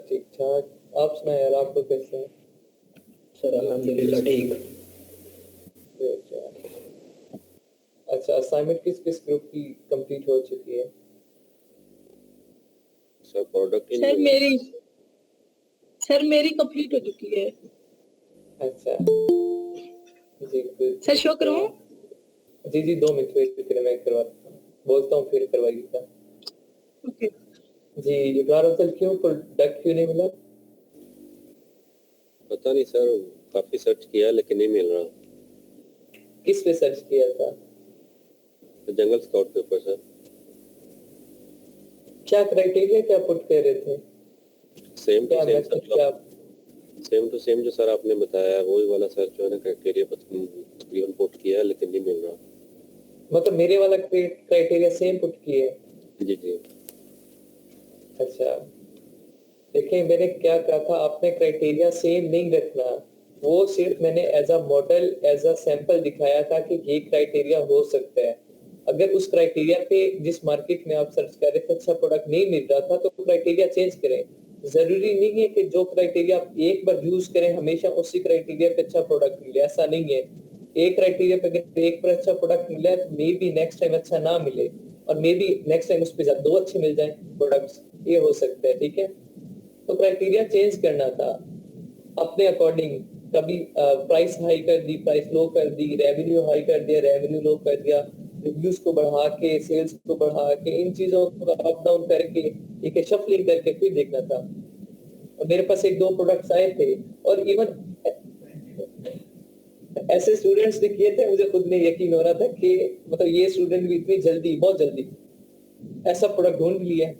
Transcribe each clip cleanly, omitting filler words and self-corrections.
ठीक ठाक। आप सुनाए यार, आपको कैसे हैं? सर अल्हम्दुलिल्लाह ठीक। अच्छा, असाइनमेंट किस किस ग्रुप की कंप्लीट हो चुकी है? सर प्रोडक्ट सर मेरी कंप्लीट हो चुकी है। अच्छा जी, सर शो करूं? जी 2 मिनट वेट करें, मैं करवाता हूँ, बोलता हूँ फिर करवाइएगा। ओके जी इकरार अफजल, क्यों प्रोडक्ट क्यों नहीं मिला? पता नहीं सर, काफी सर्च किया लेकिन नहीं मिल रहा। किस पे सर्च किया था? जंगल स्काउट के ऊपर सर। क्या क्राइटेरिया क्या पुट कर रहे थे? सेम क्या टू सेम मेथड सर, क्या? सेम टू सेम जो सर आपने बताया वही वाला सर जो है ना क्राइटेरिया तकरीबन पुट किया लेकिन नहीं मिल रहा। मतलब मेरे वाला क्राइटेरिया सेम पुट किए? जी जी। अच्छा देखिए, मैंने क्या कहा था, आपने क्राइटेरिया सेम नहीं रखना। वो सिर्फ मैंने as a model, as a sample दिखाया था कि ये क्राइटेरिया हो सकता है। अगर उस क्राइटेरिया पे जिस मार्केट में आप सर्च कर रहे थे अच्छा प्रोडक्ट नहीं मिल रहा था तो क्राइटेरिया चेंज करें। जरूरी नहीं है कि जो क्राइटेरिया आप एक बार यूज करें हमेशा उसी क्राइटेरिया पे अच्छा प्रोडक्ट मिले, ऐसा नहीं है। एक क्राइटेरिया पे अगर एक पर अच्छा प्रोडक्ट मिला है तो मे बी नेक्स्ट टाइम अच्छा ना मिले, और मे बी नेक्स्ट टाइम उस पर 2 अच्छे मिल जाए प्रोडक्ट्स, ये हो सकता है। ठीक है, तो क्राइटेरिया चेंज करना था अपने अकॉर्डिंग। कभी प्राइस हाई कर दी, प्राइस लो कर दी, रेवेन्यू हाई कर दिया, रेवेन्यू लो कर दिया, रिव्यूज को बढ़ा के, सेल्स को बढ़ा के, इन चीजों को अप डाउन करके ठीक है शफलिंग करके फिर देखना था। और मेरे पास 1-2 प्रोडक्ट्स आए थे, और इवन ऐसे स्टूडेंट्स ने किए थे, मुझे खुद नहीं यकीन हो रहा था कि मतलब ये स्टूडेंट भी इतनी जल्दी, बहुत जल्दी ऐसा प्रोडक्ट ढूंढ लिया।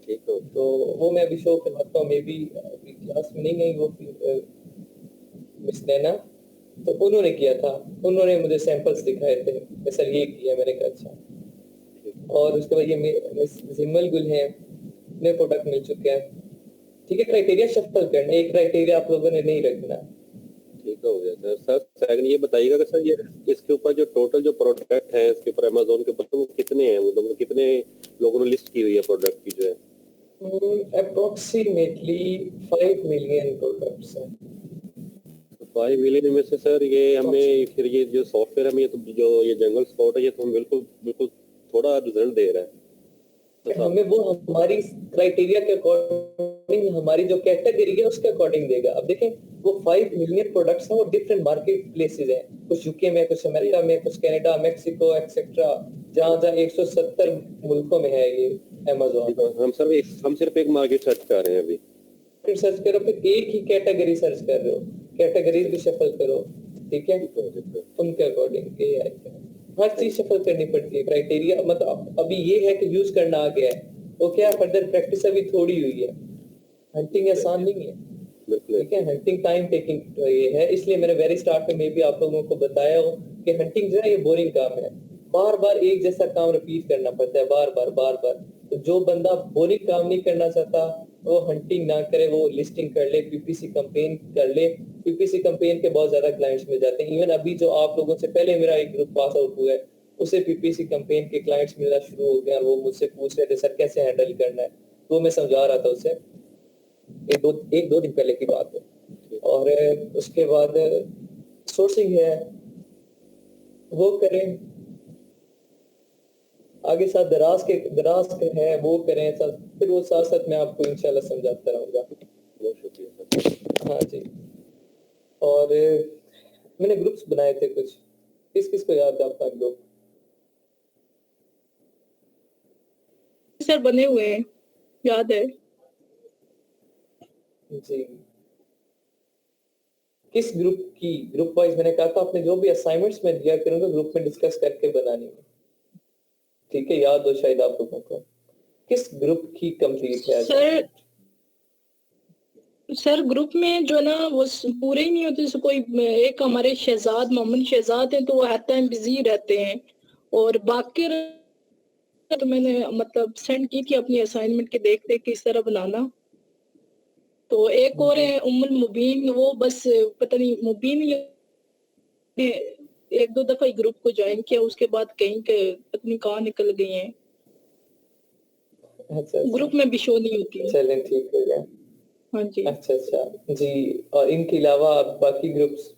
ठीक है, तो वो मैं अभी शो करवाता हूँ, मे बी क्लास में नहीं गई वो मिस नैना, तो उन्होंने किया था, उन्होंने मुझे सैंपल्स दिखाए थे सर ये किया, मैंने कहा अच्छा। और उसके बाद ये मिस जिम्मल गुल है, नए प्रोडक्ट मिल चुके हैं। ठीक है, क्राइटेरिया शफल करना, एक क्राइटेरिया आप लोगों ने नहीं रखना। ठीक हो गया सर। सर सेकंड ये बताइएगा कि सर ये इसके ऊपर जो टोटल जो प्रोडक्ट है इसके ऊपर अमेज़न के ऊपर तो वो कितने हैं, मतलब कितने लोगों ने लिस्ट की हुई है प्रोडक्ट की जो है? अप्रोक्सीमेटली 5 मिलियन प्रोडक्ट्स हैं। 5 मिलियन में से सर ये हमें फिर ये जो सॉफ्टवेयर हमें तो जो ये जंगल स्पॉट है ये तो हम बिल्कुल थोड़ा रिजल्ट दे रहा है तो हमें वो हमारी क्राइटेरिया के अकॉर्डिंग, हमारी जो कैटेगरी है उसके अकॉर्डिंग देगा। अब देखें वो 5 मिलियन प्रोडक्ट्स हैं, वो डिफरेंट मार्केट प्लेसेस हैं, कुछ यूके में, कुछ अमेरिका में, कुछ कनाडा, मेक्सिको एक्सेट्रा, जहाँ 170 मुल्कों में है ये अमेज़न। हम सिर्फ एक मार्केट सर्च कर रहे हैं अभी। फिर सर्च करो, फिर एक ही कैटेगरी सर्च कर रहे हो, कैटेगरीज भी शफल करो। ठीक है, उनके अकॉर्डिंग ये आएगा। हर चीज शफल करनी पड़ती है, क्राइटेरिया मतलब अभी ये है कि यूज करना आ गया है, वो क्या फर्दर प्रैक्टिस अभी थोड़ी हुई है। हंटिंग आसान नहीं है, ठीक है, हंटिंग टाइम टेकिंग ये है। इसलिए मैंने वेरी स्टार्ट में भी आप लोगों को बताया हो कि हंटिंग जो है ये बोरिंग काम है, बार बार एक जैसा काम रिपीट करना पड़ता है, बार बार। तो जो बंदा बोरिंग काम नहीं करना चाहता वो हंटिंग ना करे, वो लिस्टिंग कर ले, पीपीसी कैंपेन कर ले। पीपीसी कैंपेन के बहुत ज्यादा क्लाइंट्स मिल जाते हैं। इवन अभी जो आप लोगों से पहले मेरा एक ग्रुप पास आउट हुआ है उसे पीपीसी कैंपेन के क्लाइंट्स मिलना शुरू हो गए, और वो मुझसे पूछ रहे थे सर कैसे हैंडल करना है, तो मैं समझा रहा था उसे। एक दो दिन पहले की बात है। और उसके बाद सोर्सिंग है वो करें, आगे साथ दराज के है वो करें साथ, फिर वो साथ साथ मैं आपको इंशाल्लाह समझाता रहूंगा। बहुत शुक्रिया सर। हाँ जी, और मैंने ग्रुप्स बनाए थे कुछ, किस किस को याद है आपका ग्रुप? सर बने हुए हैं, याद है जी। किस ग्रुप वाइज मैंने कहा था आपने जो भी असाइनमेंट्स में दिया करूंगा ग्रुप में डिस्कस करके बनानी है। ठीक है, याद हो शायद आप लोगों को। किस ग्रुप की कंप्लीट है सर ग्रुप में जो ना वो पूरे ही नहीं होते। जैसे कोई एक हमारे मोहम्मद शहजाद हैं तो वो हर टाइम बिजी रहते हैं, और बाकी तो मैंने मतलब सेंड की थी अपनी असाइनमेंट के देख देख के इस तरह बनाना। तो एक और है उम्मुल मुबीन, वो बस पता नहीं मुबीन ने 1-2 दफा ग्रुप को ज्वाइन किया, उसके बाद कहीं के पता नहीं कहाँ निकल गई हैं। अच्छा। ग्रुप में भी शो नहीं होती है। चलें ठीक हो गया। हाँ जी। अच्छा अच्छा जी। और इनके अलावा आप बाकी ग्रुप्स?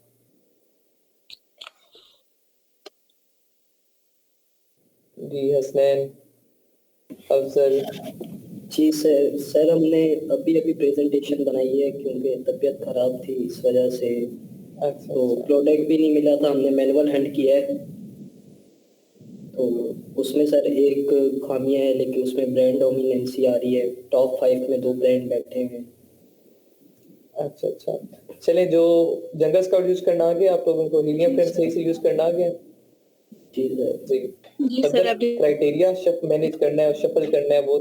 जी हसनैन, अफजल। जी सर हमने अभी अभी प्रेजेंटेशन बनाई है क्योंकि तबीयत खराब थी इस वजह से, अच्छा तो अच्छा प्रोडक्ट भी नहीं मिला था, हमने मैनुअल हैंड किया है। तो उसमें सर एक खामियां है, लेकिन उसमें ब्रांड डोमिनेंसी आ रही है, टॉप 5 में 2 ब्रांड बैठे हैं। अच्छा अच्छा। चले, जो जंगल स्काउट यूज करना आ गया आप लोगों को? हीलियम पेन सही से यूज करना आ गया? जी सर। जी। जी सर फर्दर अभी। क्राइटेरिया शफ मैनेज करना है और शफल करना है, वो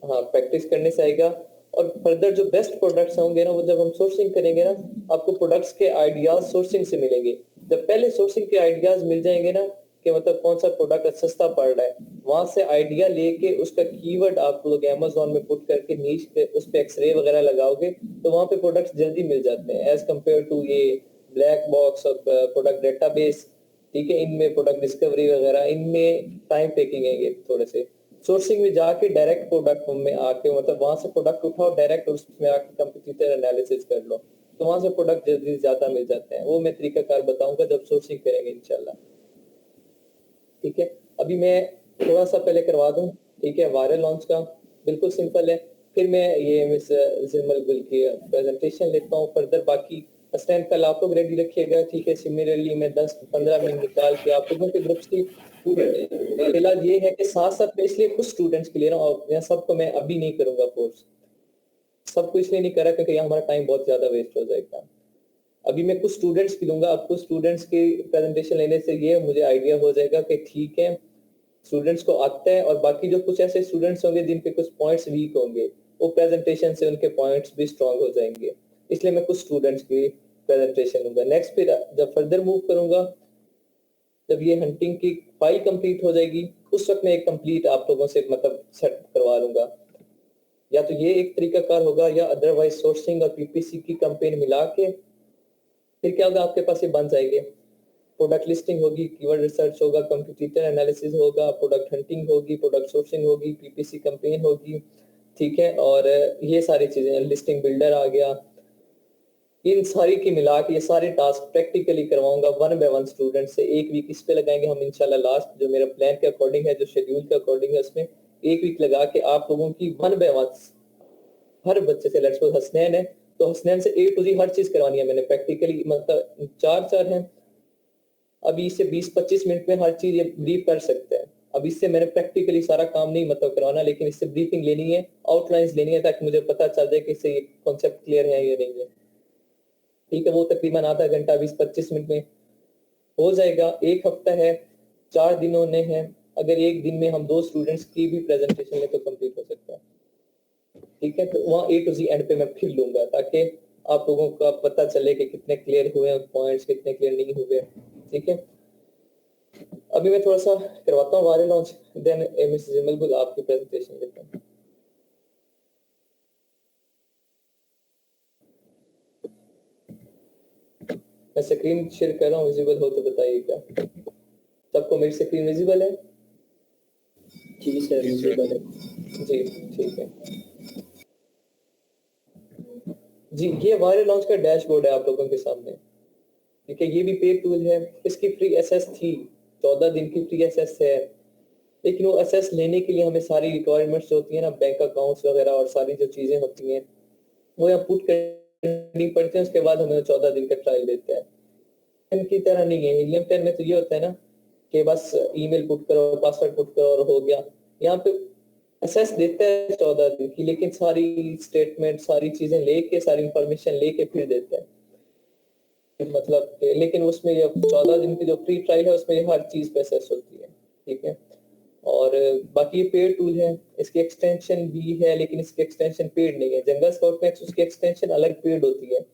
हाँ प्रैक्टिस करने से आएगा। और फर्दर जो बेस्ट प्रोडक्ट्स होंगे ना, वो जब हम सोर्सिंग करेंगे ना, आपको प्रोडक्ट्स के आइडियाज सोर्सिंग से मिलेंगे। जब पहले सोर्सिंग के आइडियाज मिल जाएंगे ना, कि मतलब कौन सा प्रोडक्ट सस्ता पड़ रहा है, वहां से आइडिया लेके उसका कीवर्ड आप लोग अमेज़न में पुट करके नीच पे उस पे एक्सरे वगैरह लगाओगे, तो वहां पे प्रोडक्ट्स जल्दी मिल जाते हैं एज कम्पेयर टू ये ब्लैक बॉक्स और प्रोडक्ट डेटाबेस। ठीक है, इनमें प्रोडक्ट डिस्कवरी वगैरह इनमें टाइम टेकिंग है ये थोड़े से। सोर्सिंग में जाके डायरेक्ट प्रोडक्ट में आके, मतलब वहां से प्रोडक्ट उठाओ डायरेक्ट, उसमें आके कंपटीटर एनालिसिस कर लो, तो वहां से प्रोडक्ट जल्दी ज्यादा मिल जाते हैं। वो मैं तरीकाकार बताऊंगा जब सोर्सिंग करेंगे इंशाल्लाह। ठीक है, अभी मैं थोड़ा सा पहले करवा दूं, ठीक है, वायरल लॉन्च का। बिल्कुल सिंपल है। फिर मैं ये मिस जिमल गुल की प्रेजेंटेशन लेता हूँ फर्दर। बाकी स्टैंड कल आप लोग रेडी रखिएगा, ठीक है। सिमिलरली मैं 10-15 मिनट निकाल के आप लोगों के ग्रुप्स की फिलहाल ये है कि साथ साथ मैं इसलिए कुछ स्टूडेंट्स के लिए ना, और यहाँ सबको मैं अभी नहीं करूंगा कोर्स, सबको इसलिए नहीं करा क्योंकि यहाँ हमारा टाइम बहुत ज्यादा वेस्ट हो जाएगा। अभी मैं कुछ स्टूडेंट्स की लूंगा। अब कुछ स्टूडेंट्स की प्रेजेंटेशन लेने से ये मुझे आइडिया हो जाएगा कि ठीक है स्टूडेंट्स को आता है, और बाकी जो कुछ ऐसे स्टूडेंट्स होंगे जिनके कुछ पॉइंट्स वीक होंगे, वो प्रेजेंटेशन से उनके पॉइंट्स भी स्ट्रांग हो जाएंगे। इसलिए मैं कुछ स्टूडेंट्स की प्रेजेंटेशन लूंगा। नेक्स्ट फिर जब फर्दर मूव करूंगा, जब ये हंटिंग की फाइल कंप्लीट हो जाएगी, उस वक्त मैं एक कंप्लीट आप लोगों से मतलब सेट करवा लूंगा। या तो ये एक तरीकाकार होगा, या अदरवाइज सोर्सिंग और पीपीसी की कैंपेन मिला के फिर क्या होगा, आपके पास ये बन जाएंगे। प्रोडक्ट लिस्टिंग होगी, कीवर्ड रिसर्च होगा, कंपटीटर एनालिसिस होगा, प्रोडक्ट हंटिंग होगी, प्रोडक्ट सोर्सिंग होगी, पीपीसी कैंपेन होगी, ठीक है। और ये सारी चीजें, लिस्टिंग बिल्डर आ गया, इन सारी की मिला के ये सारे टास्क प्रैक्टिकली करवाऊंगा 1 बाय 1 स्टूडेंट से। एक वीक इस पे लगाएंगे हम इंशाल्लाह, लास्ट जो मेरा प्लान के अकॉर्डिंग है, जो शेड्यूल के अकॉर्डिंग है, उसमें एक वीक लगा के आप लोगों की 1 बाय 1 हर बच्चे से, लेट्स सपोज हसनैन है तो हसनैन से ए टू जी हर चीज करवानी है मैंने प्रैक्टिकली। मतलब 4-4 हैं, अभी इससे 20-25 मिनट में हर चीज ये ब्रीफ कर सकते हैं। अब इससे मैंने प्रैक्टिकली सारा काम नहीं मतलब करवाना, लेकिन इससे ब्रीफिंग लेनी है, आउटलाइंस लेनी है, ताकि मुझे पता चल जाए कि इससे ये कॉन्सेप्ट क्लियर है या नहीं है। ठीक है, वो तकरीबन आधा घंटा 20-25 मिनट में हो जाएगा। एक हफ्ता है, 4 दिनों ने है, अगर एक दिन में हम 2 स्टूडेंट्स की भी प्रेजेंटेशन ले तो कंप्लीट हो सकता है। ठीक है, तो वहाँ ए टू जी एंड पे मैं फिर लूंगा, ताकि आप लोगों का पता चले कि कितने क्लियर हुए पॉइंट्स, कितने क्लियर नहीं हुए। ठीक है, अभी मैं थोड़ा सा करवाता हूँ वायरल लॉन्च, देन मिस जिमल गुल आपकी प्रेजेंटेशन लेता हूँ। मैं स्क्रीन शेयर कर रहा हूँ, विजिबल हो तो बताइएगा। सबको मेरी स्क्रीन विजिबल है? जी सर विजिबल है। जी ठीक है जी। ये वायरल लॉन्च का डैशबोर्ड है आप लोगों के सामने। ठीक है, ये भी पेड टूल है, इसकी फ्री एसेस थी, 14 दिन की फ्री एसेस है। लेकिन वो एसेस लेने के लिए हमें सारी रिक्वायरमेंट्स जो होती है ना, बैंक अकाउंट्स वगैरह और सारी जो चीजें होती हैं, वो यहाँ पुट करनी पड़ती है। उसके बाद हमें 14 दिन का ट्रायल देता है। की तरह नहीं है, हीलियम 10 में तो ये होता है ना कि बस ईमेल पुट करो, पासवर्ड पुट करो और हो गया। यहाँ पे असेस देता है 14 दिन की, लेकिन सारी स्टेटमेंट, सारी चीजें लेके, सारी इंफॉर्मेशन लेके फिर देता है। मतलब लेकिन उसमें ये 14 दिन की जो फ्री ट्रायल है, उसमें हर चीज पे असेस होती है। ठीक है, और बाकी ये पेड टूल है, इसकी एक्सटेंशन भी है, लेकिन इसकी एक्सटेंशन पेड नहीं है। जंगल स्काउट मैक्स उसकी एक्सटेंशन अलग पेड होती है।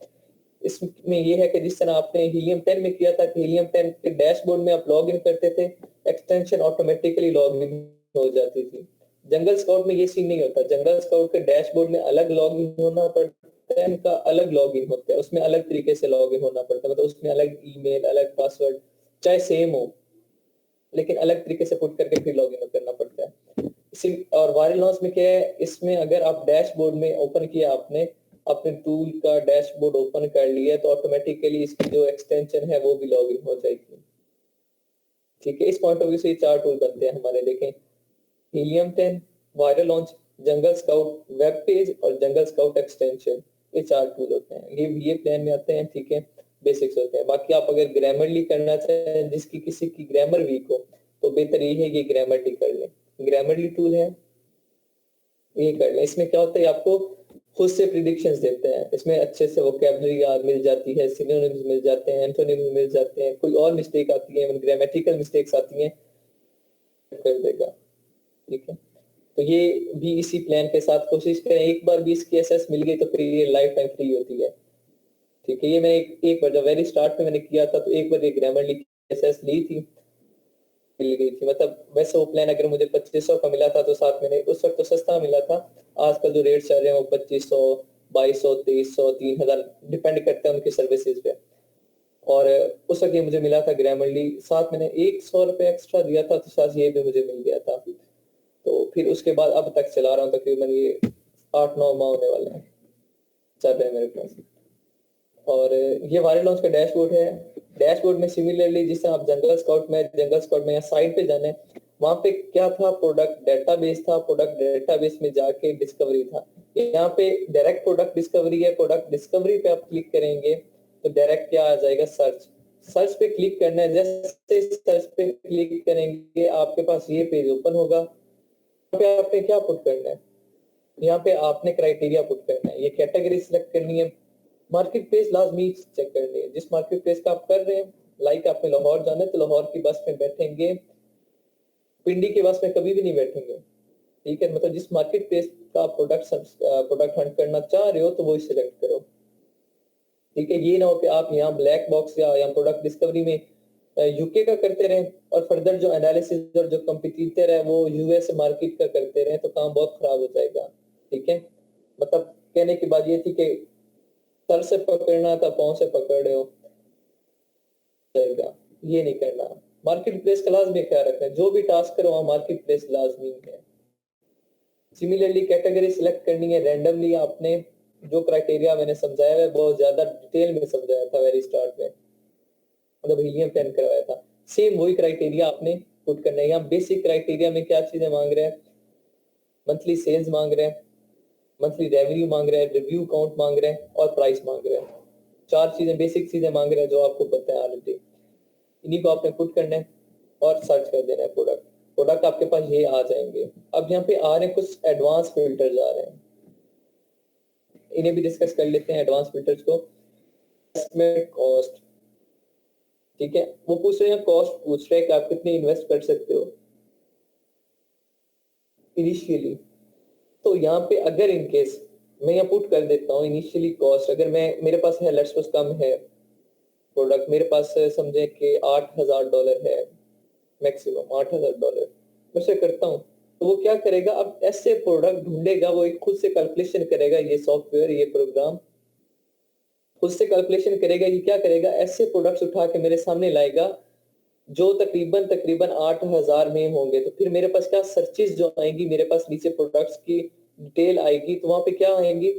इसमें ये है कि जिस तरह आपने हीलियम 10 में किया था कि हीलियम 10 के डैशबोर्ड में आप लॉग इन करते थे, एक्सटेंशन ऑटोमेटिकली लॉग इन हो जाती थी। जंगल स्काउट में ये सीन नहीं होता। जंगल स्काउट के डैशबोर्ड में अलग लॉग इन होना पड़ता है, इनका अलग लॉग इन होता है, उसमें अलग तरीके से लॉग इन होना पड़ता है। मतलब उसमें अलग ईमेल, अलग पासवर्ड, चाहे सेम हो, लेकिन अलग तरीके से पुट करके फिर लॉग इन करना पड़ता है। और वायरल लॉन्च में क्या है, इसमें अगर आप डैशबोर्ड में ओपन किया आपने, अपने टूल का डैशबोर्ड ओपन कर लिया तो ऑटोमेटिकली इसकी जो एक्सटेंशन है वो भी लॉग इन हो जाएगी। ठीक है, इस पॉइंट ऑफ व्यू से 4 टूल बनते हैं हमारे। देखें, हीलियम 10, वायरल लॉन्च, जंगल स्काउट वेब पेज और जंगल स्काउट एक्सटेंशन, ये 4 टूल होते हैं। ये प्लान में आते हैं। ठीक है, बेसिक्स होते हैं। बाकी आप अगर ग्रामरली करना चाहें, जिसकी किसी की ग्रामर वीक हो, तो बेहतर ये है कि ग्रामरली कर लें। ग्रामरली टूल है, ये कर लें। इसमें क्या होता है, आपको खुद से प्रिडिक्शंस देते हैं। इसमें अच्छे से वोकैबुलरी मिल जाती है, सिनोनिम्स मिल जाते हैं, एंटोनिम्स मिल जाते हैं। कोई और मिस्टेक आती है, ग्रामेटिकल मिस्टेक्स आती हैं, कर देगा। ठीक है, तो ये भी इसी प्लान के साथ कोशिश करें। एक बार भी इसकी एसएस मिल गई तो फिर ये लाइफ टाइम फ्री होती है। ठीक है, ये मैंने एक बार जब वेरी स्टार्ट में मैंने किया था तो एक बार ये ग्रामरली की एसएस ली थी, मिल गई थी। मतलब वैसे वो प्लान अगर मुझे 2500 का मिला था तो साथ मैंने उस वक्त तो सस्ता मिला था। आजकल जो रेट चल रहे हैं वो 2500, 2200, 2300, 3000 डिपेंड करता है उनकी सर्विसेज पे। और उस वक्त ये मुझे मिला था ग्रामरली, साथ मैंने 100 रुपये एक्स्ट्रा दिया था तो साथ ये भी मुझे मिल गया था। तो फिर उसके बाद अब तक चला रहा हूँ, तकरीबन ये 8-9 माह होने वाले हैं, चल रहे हैं मेरे पास। और ये वायरल लॉन्च का डैशबोर्ड है। डैशबोर्ड में सिमिलरली जिससे आप जंगल स्काउट में या साइट पे जाना है, वहां पे क्या था, प्रोडक्ट डेटाबेस था। प्रोडक्ट डेटाबेस में जाके डिस्कवरी था। यहाँ पे डायरेक्ट प्रोडक्ट डिस्कवरी है। प्रोडक्ट डिस्कवरी पे आप क्लिक करेंगे तो डायरेक्ट क्या आ जाएगा, सर्च। सर्च पे क्लिक करना है। जैसे सर्च पे क्लिक करेंगे आपके पास ये पेज ओपन होगा। यहाँ पे आपने क्या पुट करना है, यहाँ पे आपने क्राइटेरिया पुट करना है। ये कैटेगरी सिलेक्ट करनी है। मार्केट प्लेस लाजमी चेक करनी है। जिस मार्केट प्लेस का आप कर रहे हैं, लाइक आपने लाहौर जाना है तो लाहौर की बस में बैठेंगे, पिंडी की बस में कभी भी नहीं बैठेंगे। ठीक है, मतलब जिस मार्केट प्लेस का आप प्रोडक्ट हंट करना चाह रहे हो तो वो सिलेक्ट करो। ठीक है, ये ना हो कि आप यहाँ ब्लैक बॉक्स या प्रोडक्ट डिस्कवरी में यूके का करते रहें और फर्दर जो एनालिसिस और जो कंपटीटर है वो यूएस मार्केट का करते रहें, तो काम बहुत खराब हो जाएगा। ठीक है, मतलब कहने की बात ये थी कि सर से पकड़ना था, पाँव से पकड़ रहे हो जाएगा, ये नहीं करना। मार्केट प्लेस का लाजमी ख्याल रखना है। जो भी टास्क करो वहाँ मार्केट प्लेस लाजमी है। सिमिलरली कैटेगरी सिलेक्ट करनी है रैंडमली। आपने जो क्राइटेरिया मैंने समझाया है बहुत ज्यादा डिटेल में समझाया था वेरी स्टार्ट में, मतलब हीलियम प्लान करवाया था। सेम वही क्राइटेरिया आपने पुट करना है। यहाँ बेसिक क्राइटेरिया में क्या चीजें मांग रहे हैं, मंथली सेल्स मांग रहे हैं, मंथली रेवेन्यू मांग रहे हैं, रिव्यू काउंट मांग रहे हैं और प्राइस मांग रहे हैं। 4 चीजें बेसिक चीजें मांग रहे हैं जो आपको पता है ऑलरेडी। इन्हीं को आपने पुट करना है और सर्च कर देना है प्रोडक्ट आपके पास ये आ जाएंगे। अब यहाँ पे आ रहे हैं कुछ एडवांस फिल्टर्स आ रहे हैं, इन्हें भी डिस्कस कर लेते हैं एडवांस फिल्टर्स को। कॉस्ट, ठीक है, वो पूछ रहे हैं, कॉस्ट पूछ रहे हैं कि आप कितने इन्वेस्ट कर सकते हो इनिशियली। तो यहाँ पे अगर इन केस मैं यहाँ पुट कर देता हूँ इनिशियली कॉस्ट, अगर मेरे पास है, लेट्स सपोज कम है प्रोडक्ट, मेरे पास समझे कि $8,000 है मैक्सिमम, $8,000 मैं से करता हूँ, तो वो क्या करेगा, अब ऐसे प्रोडक्ट ढूंढेगा, वो एक खुद से कैलकुलेशन करेगा। ये सॉफ्टवेयर, ये प्रोग्राम खुद से कैलकुलेशन करेगा कि क्या करेगा, ऐसे प्रोडक्ट्स उठा के मेरे सामने लाएगा जो तकरीबन 8,000 में होंगे। तो फिर मेरे पास क्या सर्चेस जो आएंगी, मेरे पास नीचे प्रोडक्ट्स की डिटेल आएगी, तो वहां पे क्या आएंगी,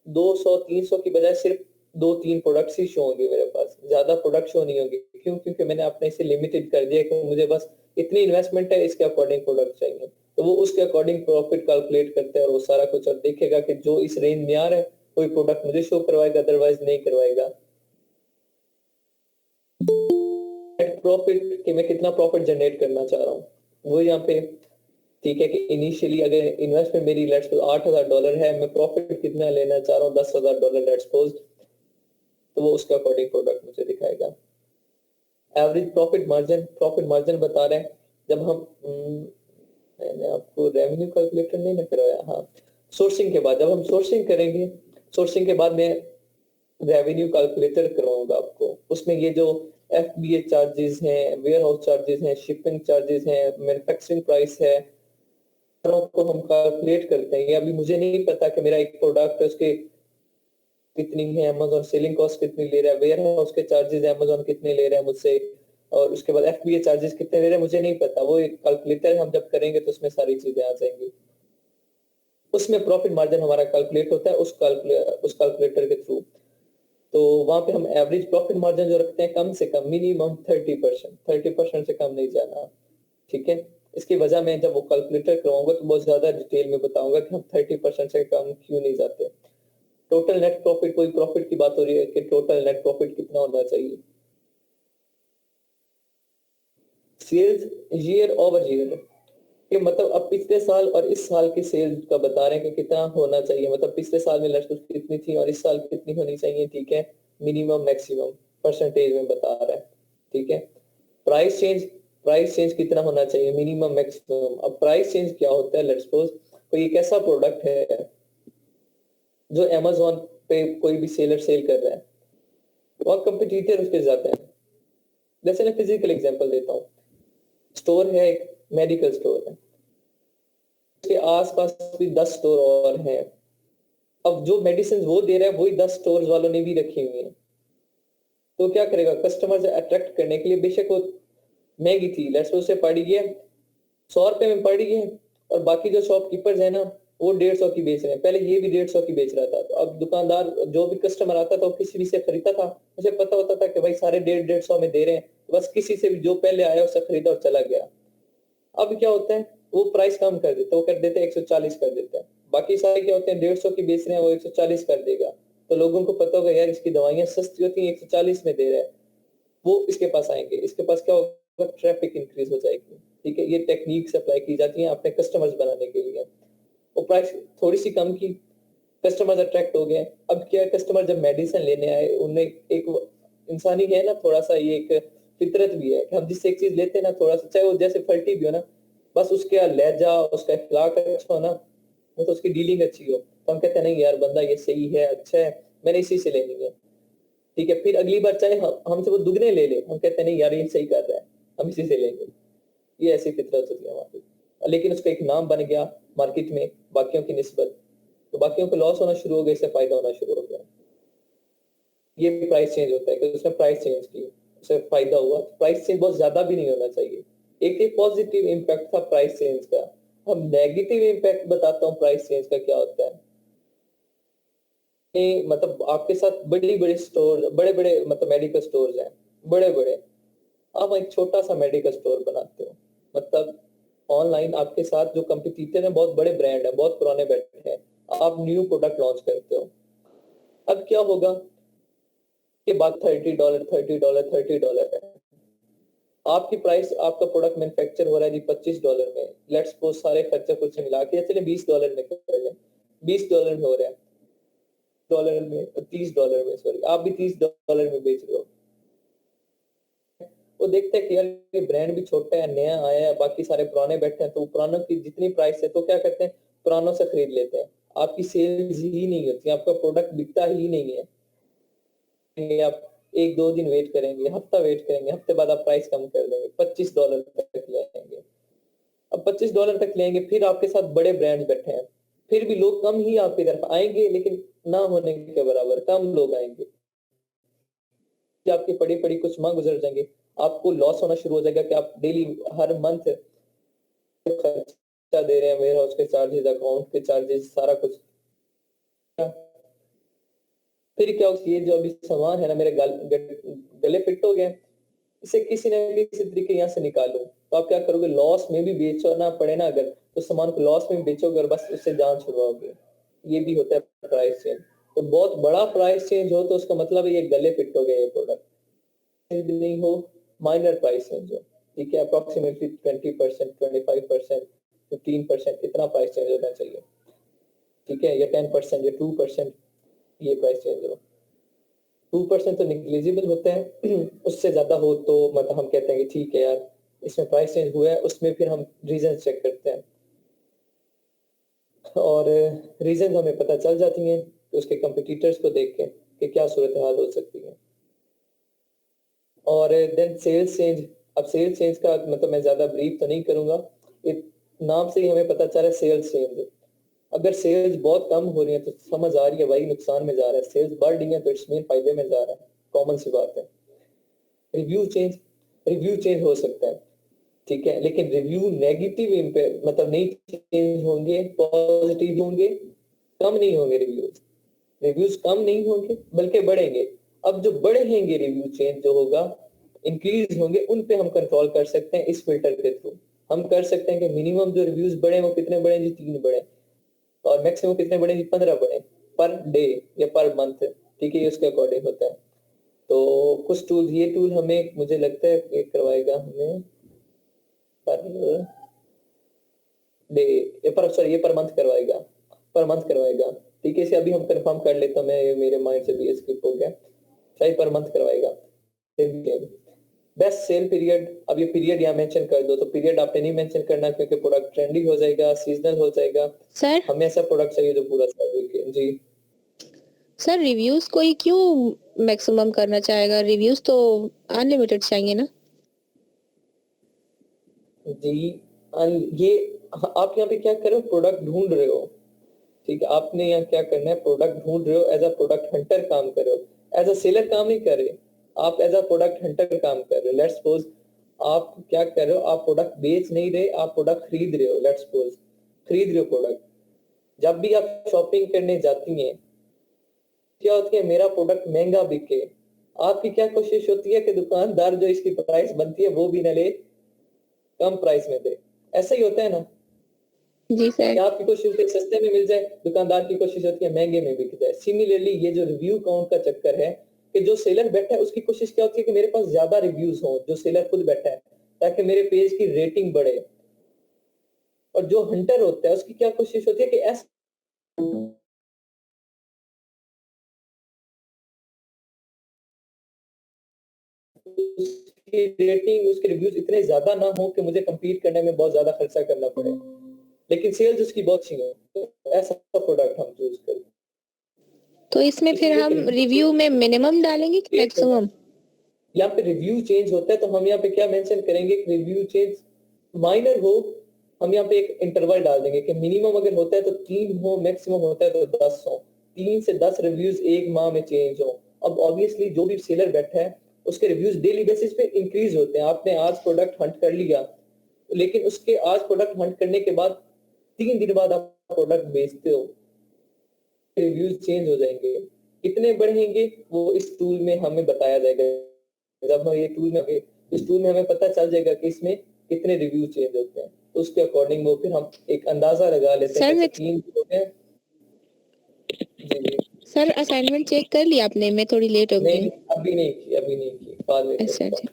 200-300 की बजाय सिर्फ 2-3 प्रोडक्ट्स ही शो होंगे मेरे पास, ज्यादा प्रोडक्ट शो नहीं होंगे। क्यों? क्योंकि मैंने अपने इसे लिमिटेड कर दिया कि मुझे बस इतनी इन्वेस्टमेंट है, इसके अकॉर्डिंग प्रोडक्ट चाहिए। तो वो उसके अकॉर्डिंग प्रॉफिट कैलकुलेट करते हैं और वो सारा कुछ और देखेगा कि जो इस रेंज में आ रहा है कोई प्रोडक्ट मुझे शो करवाएगा, अदरवाइज नहीं करवाएगा। प्रॉफिट कि मैं कितना प्रॉफिट जनरेट करना चाह रहा हूँ वो यहाँ पे, ठीक है, कि इनिशियली अगर इन्वेस्टमेंट मेरी लेट्स सपोज $8,000 है, मैं प्रॉफिट कितना लेना चाह रहा हूँ, $10,000 लेट्स सपोज, तो वो उसके अकॉर्डिंग प्रोडक्ट मुझे दिखाएगा। एवरेज प्रॉफिट मार्जिन बता रहे हैं। जब हम मैंने आपको रेवेन्यू कैलकुलेटर नहीं ना करवाया, हाँ, सोर्सिंग के बाद जब हम सोर्सिंग करेंगे, सोर्सिंग के बाद मैं रेवेन्यू कैलकुलेटर करवाऊंगा आपको। उसमें ये जो FBA चार्जेस हैं, वेयर हाउस चार्जेस हैं, शिपिंग चार्जेस हैं, मैन्युफैक्चरिंग प्राइस है, को हम कैलकुलेट करते हैं। ये अभी मुझे नहीं पता कि मेरा एक प्रोडक्ट है उसके कितनी है, अमेज़न सेलिंग कॉस्ट कितनी ले रहा है, वेयर हाउस के चार्जेस अमेज़न कितने ले रहा है मुझसे, और उसके बाद FBA चार्जेस कितने ले रहे हैं मुझे नहीं पता। वो एक कैलकुलेटर हम जब करेंगे तो उसमें सारी चीजें आ जाएंगी। उसमें प्रॉफिट मार्जिन हमारा कैलकुलेट होता है उस कैलकुलेटर के थ्रू। तो वहां पे हम एवरेज प्रॉफिट मार्जिन जो रखते हैं कम से कम मिनिमम 30% से कम नहीं जाना, ठीक है। इसकी वजह मैं जब वो कैलकुलेटर करवाऊंगा तो बहुत ज्यादा डिटेल में बताऊंगा कि हम 30% से कम क्यों नहीं जाते। टोटल नेट प्रॉफिट, कोई प्रॉफिट की बात हो रही है कि टोटल नेट प्रॉफिट कितना होना चाहिए। सेल्स ईयर ओवर ईयर कि मतलब अब पिछले साल और इस साल की सेल्स का बता रहे हैं कि कितना होना चाहिए, मतलब पिछले साल में लर्स कितनी थी और इस साल कितनी होनी चाहिए, ठीक है। मिनिमम मैक्सिमम परसेंटेज में बता रहा है, ठीक है। प्राइस चेंज कितना होना चाहिए, मिनिमम मैक्सिमम। अब प्राइस चेंज क्या होता है, लेट्स सपोज कोई एक ऐसा प्रोडक्ट है जो अमेज़न पे कोई भी सेलर सेल कर रहा है और कंपटीटर उसके जाते हैं। जैसे मैं फिजिकल एग्जांपल देता हूँ, स्टोर है, एक मेडिकल स्टोर है, उसके आसपास भी 10 स्टोर और हैं। अब जो मेडिसिन वो दे रहा है वही 10 स्टोर वालों ने भी रखी हुई है, तो क्या करेगा, कस्टमर से अट्रैक्ट करने के लिए, बेशक वो महंगी थी, लेट्स उसे पड़ी है 100 रुपए में पड़ी है और बाकी जो शॉपकीपर्स है ना वो 150 की बेच रहे हैं, पहले ये भी 150 की बेच रहा था। तो अब दुकानदार जो भी कस्टमर आता था वो किसी भी से खरीदता था, उसे पता होता था कि भाई सारे 150 में दे रहे हैं, बस किसी से भी जो पहले आया उसे खरीदा और चला गया। अब क्या होता है, वो प्राइस कम कर देते, वो कर देते हैं 140 कर देते हैं, बाकी सारे क्या होते हैं 150 की बेच रहे हैं वो 140 कर देगा। तो लोगों को पता होगा यार इसकी दवाइयां सस्ती होती हैं, 140 में दे रहा है, वो इसके पास आएंगे, इसके पास क्या होगा, ट्रैफिक इंक्रीज हो जाएगी, ठीक है। ये टेक्निक्स अप्लाई की जाती है अपने कस्टमर्स बनाने के लिए। वो प्राइस थोड़ी सी कम की, कस्टमर्स अट्रैक्ट हो गए। अब क्या, कस्टमर जब मेडिसिन लेने आए, उन्हें एक इंसानी है ना, थोड़ा सा ये एक फितरत भी है कि हम जिससे एक चीज लेते हैं ना, थोड़ा सा चाहे वो जैसे फल्टी भी हो ना, बस उसके लहजा उसका अखलाक अच्छा हो ना, वो तो उसकी डीलिंग अच्छी हो, तो हम कहते हैं नहीं यार बंदा ये सही है, अच्छा है, मैंने इसी से लेनी है, ठीक है। फिर अगली बार चाहे हमसे वो दुगने ले हम कहते हैं नहीं यार ये सही कर रहा है, हम इसी से लेंगे। ये ऐसी फितरत होती है हमारी, लेकिन उसका एक नाम बन गया मार्केट में बाकियों की निस्बत, तो बाकियों को लॉस होना शुरू हो गया, इससे फायदा होना शुरू हो गया। ये प्राइस चेंज होता है कि उसने प्राइस चेंज की, उसे फायदा हुआ। प्राइस चेंज बहुत ज्यादा भी नहीं होना चाहिए। एक पॉजिटिव इम्पैक्ट था प्राइस चेंज का। हम नेगेटिव इम्पैक्ट बताता हूँ प्राइस चेंज का क्या होता है। मतलब आपके साथ बड़े बड़े स्टोर, बड़े बड़े मतलब मेडिकल स्टोर्स हैं, बड़े बड़े, आप एक छोटा सा मेडिकल स्टोर बनाते हो, मतलब ऑनलाइन आपके साथ जो कंपटीटर है बहुत बड़े ब्रांड है, बहुत पुराने बैठे हैं, आप न्यू प्रोडक्ट लॉन्च करते हो। अब क्या होगा कि बात $30 $30 है, आपकी प्राइस, आपका प्रोडक्ट मैन्युफैक्चर हो रहा है जी $25 में, लेट्स सपोज सारे खर्चा कुछ मिला के चले $20 में कर लें, $20 में हो रहा है, डॉलर में $30 में, सॉरी आप भी $30 में बेच रहे हो। वो देखते हैं कि यार ये ब्रांड भी छोटा है, नया आया है, बाकी सारे पुराने बैठे हैं, तो पुरानों की जितनी प्राइस है तो क्या करते हैं, पुरानों से खरीद लेते हैं। आपकी सेल्स ही नहीं होती, आपका प्रोडक्ट बिकता ही नहीं है। आप 1-2 दिन वेट करेंगे, हफ्ता वेट करेंगे, हफ्ते बाद आप प्राइस कम कर देंगे, $25 तक ले आएंगे। अब $25 तक लेंगे, फिर आपके साथ बड़े ब्रांड बैठे हैं, फिर भी लोग कम ही आपकी तरफ आएंगे, लेकिन ना होने के बराबर कम लोग आएंगे, कि आपकी पड़ी पड़ी कुछ माह गुजर जाएंगे, आपको लॉस होना शुरू हो जाएगा कि आप डेली हर मंथ खर्चा दे रहे हैं, वेयर हाउस के चार्जेस, अकाउंट के चार्जेस, सारा कुछ। फिर क्या होगा, ये जो अभी सामान है ना मेरे गले फिट हो गए, इसे किसी न किसी तरीके यहाँ से निकालूं, तो आप क्या करोगे, लॉस में भी बेचना पड़े ना अगर, तो सामान को लॉस में बेचोगे और बस उससे जान छुड़वाओगे। ये भी होता है प्राइस चेंज। तो बहुत बड़ा प्राइस चेंज हो तो उसका मतलब है ये गले फिट हो गया, ये प्रोडक्ट नहीं हो, माइनर प्राइस चेंज हो, ठीक है, अप्रोक्सीमेटली 20%, 25%, 15%, इतना प्राइस चेंज होना चाहिए, ठीक है, या 10% या 2% ये प्राइस चेंज हो। 2% तो निग्लिजिबल होता है, उससे ज्यादा हो तो मतलब हम कहते हैं कि ठीक है यार इसमें प्राइस चेंज हुआ है, उसमें फिर हम रीजन चेक करते हैं और रीजन हमें पता चल जाती हैं तो उसके कंपटीटर्स को देख के कि क्या सूरत हाल हो सकती है। और देन सेल्स चेंज। अब सेल्स चेंज का मतलब मैं ज्यादा ब्रीफ तो नहीं करूंगा, नाम से ही हमें पता चल रहा है सेल्स चेंज। अगर सेल्स बहुत कम हो रही है तो समझ आ रही है भाई नुकसान में जा रहा है, सेल्स बढ़ रही है तो इट्स मीन फायदे में जा रहा है, कॉमन सी बात है। रिव्यू चेंज हो सकता है, ठीक है, लेकिन रिव्यू नेगेटिव इम्पैक्ट मतलब नहीं चेंज होंगे, पॉजिटिव होंगे, कम नहीं होंगे रिव्यूज कम नहीं होंगे बल्कि बढ़ेंगे। अब जो बढ़ेंगे रिव्यू चेंज जो होगा, इंक्रीज होंगे, उन पे हम कंट्रोल कर सकते हैं इस फिल्टर के थ्रू। हम कर सकते हैं कि मिनिमम जो रिव्यूज बढ़े वो कितने बढ़े जी, 3 बढ़े, और मैक्सिमम कितने बढ़े जी, 15 बढ़े पर डे या पर मंथ। ठीक है, ये उसके अकॉर्डिंग होता है। तो कुछ टूल, ये टूल हमें मुझे लगता है कि करवाएगा हमें पर डे ये पर मंथ करवाएगा, ठीक है। इसे अभी हम कंफर्म कर लेता हूं, मैं मेरे माइंड से भी स्किप हो गया, शायद पर मंथ करवाएगा। बेस्ट सेल पीरियड, अब ये पीरियड यहाँ मेंशन कर दो, तो पीरियड आपने नहीं मेंशन करना क्योंकि प्रोडक्ट ट्रेंडी हो जाएगा, सीजनल हो जाएगा। सर हमें ऐसा प्रोडक्ट चाहिए जो पूरा साल जी। सर रिव्यूज कोई क्यों मैक्सिमम करना चाहेगा? रिव्यूज तो अनलिमिटेड चाहिए ना। जी ये आप यहाँ पे क्या कर रहे हो, प्रोडक्ट ढूंढ रहे हो, ठीक है। आपने यहाँ क्या करना है, प्रोडक्ट ढूंढ रहे हो, एज अ प्रोडक्ट हंटर काम कर रहे हो, एज अ सेलर काम नहीं कर रहे, आप एज अ प्रोडक्ट हंटर काम कर रहे हो। लेट्स सपोज आप क्या कर रहे हो, आप प्रोडक्ट बेच नहीं रहे, आप प्रोडक्ट खरीद रहे हो। लेट्स सपोज खरीद रहे हो प्रोडक्ट। जब भी आप शॉपिंग करने जाती हैं, क्या होती है, मेरा प्रोडक्ट महंगा बिके, आपकी क्या कोशिश होती है कि दुकानदार जो इसकी प्राइस बनती है वो भी न ले, कम प्राइस में दे। ऐसा ही होता है ना, जी सर। क्या आपकी कोशिश होती है सस्ते में मिल जाए, दुकानदार की कोशिश होती है महंगे में बिक जाए। सिमिलरली ये जो रिव्यू काउंट का चक्कर है कि जो सेलर बैठा है उसकी कोशिश क्या होती है कि मेरे पास ज्यादा रिव्यूज हो, जो सेलर खुद बैठा है, ताकि मेरे पेज की रेटिंग बढ़े। और जो हंटर होता है उसकी क्या कोशिश होती है कि ऐसा उसकी रेटिंग, उसके रिव्यूज इतने ज्यादा ना हो कि मुझे कंपीट करने में बहुत ज्यादा खर्चा करना पड़े, लेकिन सेल्स उसकी बहुत अच्छी हो, तो ऐसा प्रोडक्ट हम चूज करें। तो इसमें फिर हम रिव्यू में मिनिमम डालेंगे कि मैक्सिमम? यहाँ पे रिव्यू चेंज होता है तो हम यहाँ पे क्या मेंशन करेंगे, रिव्यू चेंज माइनर हो, हम यहाँ पे एक इंटरवल डाल देंगे कि मिनिमम अगर होता है तो 3 हो, मैक्सिमम होता है तो 10 हो। 3 से 10 रिव्यूज एक माह में चेंज हो। अब ऑब्वियसली जो भी सेलर बैठा है उसके रिव्यूज डेली बेसिस पे इंक्रीज होते हैं। आपने आज प्रोडक्ट हंट कर लिया, लेकिन उसके आज प्रोडक्ट हंट करने के बाद 3 दिन बाद आप प्रोडक्ट बेचते हो, रिव्यूज चेंज हो जाएंगे। कितने बढ़ेंगे वो इस टूल में हमें बताया जाएगा। जब हम ये टूल में इस टूल में हमें पता चल जाएगा कि इसमें कितने रिव्यू चेंज होते हैं, तो उसके अकॉर्डिंग वो फिर हम एक अंदाजा लगा लेते हैं कि 3 होते हैं। जी सर असाइनमेंट चेक कर लिया आपने? मैं थोड़ी लेट हो गई नहीं, अभी नहीं की बाद में अच्छा अच्छा।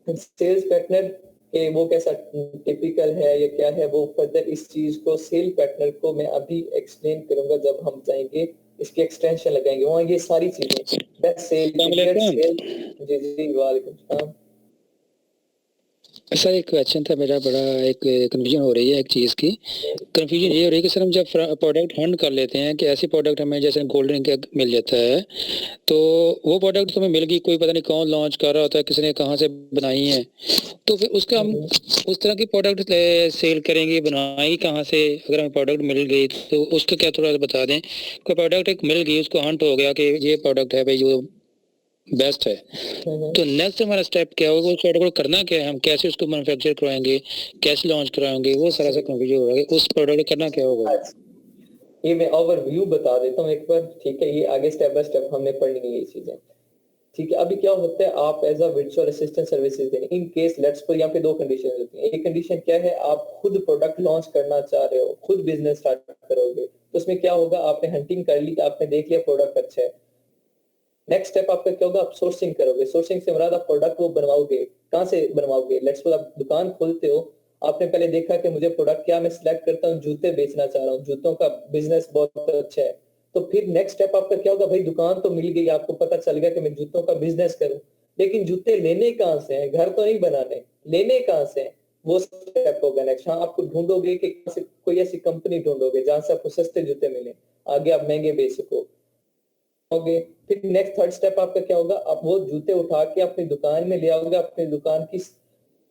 सेल्स पार्टनर के वो कैसा टिपिकल है या क्या है, वो फर्दर इस चीज को सेल पार्टनर को मैं अभी एक्सप्लेन करूंगा जब हम जाएंगे इसके एक्सटेंशन लगाएंगे वहाँ, ये सारी चीजें बेस्ट सेल जी जी वालेकुम सलाम। सर एक क्वेश्चन था मेरा, बड़ा एक कंफ्यूजन हो रही है एक चीज़ की। कंफ्यूजन ये हो रही है कि सर हम जब प्रोडक्ट हंट कर लेते हैं कि ऐसी प्रोडक्ट हमें जैसे गोल्ड रिंग का मिल जाता है, तो वो प्रोडक्ट तो हमें मिल गई, कोई पता नहीं कौन लॉन्च कर रहा होता है, किसी ने कहाँ से बनाई है, तो फिर उसका हम उस तरह की प्रोडक्ट सेल करेंगे, बनाएंगे कहाँ से? अगर हमें प्रोडक्ट मिल गई तो उसका क्या थोड़ा सा बता दें। कोई प्रोडक्ट एक मिल गई, उसको हंट हो गया कि ये प्रोडक्ट है भाई जो बेस्ट है, तो नेक्स्ट हमारा स्टेप क्या होगा, उस प्रोडक्ट को करना क्या है, हम कैसे उसको मैन्युफैक्चर कराएंगे, कैसे लॉन्च कराएंगे, वो सारा सा कंफ्यूजन हो रहा है। उस प्रोडक्ट को करना क्या होगा? ये मैं ओवरव्यू बता देता हूँ एक बार, ठीक है। ये आगे स्टेप बाय स्टेप हमने पढ़नी है ये चीजें, ठीक है। अभी क्या होता है, आप as a virtual assistant services दें इन केस लेट्स पर, यहाँ पे 2 कंडीशन होती है। एक कंडीशन क्या है, आप खुद प्रोडक्ट लॉन्च करना चाह रहे हो, खुद बिजनेस स्टार्ट करोगे, तो उसमें क्या होगा, आपने हंटिंग कर ली, आपने देख लिया प्रोडक्ट अच्छा है। नेक्स्ट स्टेप आपका क्या होगा, आप सोर्सिंग करोगे। सोर्सिंग से मुराद आप प्रोडक्ट को बनवाओगे, कहाँ से बनवाओगे? लेट्स सपोज आप दुकान खोलते हो, आपने पहले देखा कि मुझे प्रोडक्ट क्या, मैं सिलेक्ट करता हूँ जूते बेचना चाह रहा हूँ, जूतों का बिजनेस बहुत अच्छा है, तो फिर नेक्स्ट स्टेप आपका क्या होगा, भाई दुकान तो मिल गई, आपको पता चल गया कि मैं जूतों का बिजनेस करूं, लेकिन जूते लेने कहाँ से हैं, घर तो नहीं बनाने, लेने कहाँ से हैं, वो स्टेप होगा नेक्स्ट। हाँ, आपको ढूंढोगे कि कोई ऐसी कंपनी ढूंढोगे जहां से आपको सस्ते जूते मिले, आगे आप महंगे बेच सको। फिर नेक्स्ट थर्ड स्टेप आपका क्या होगा, आप वो जूते उठा के अपनी दुकान में ले आओगे, अपनी दुकान की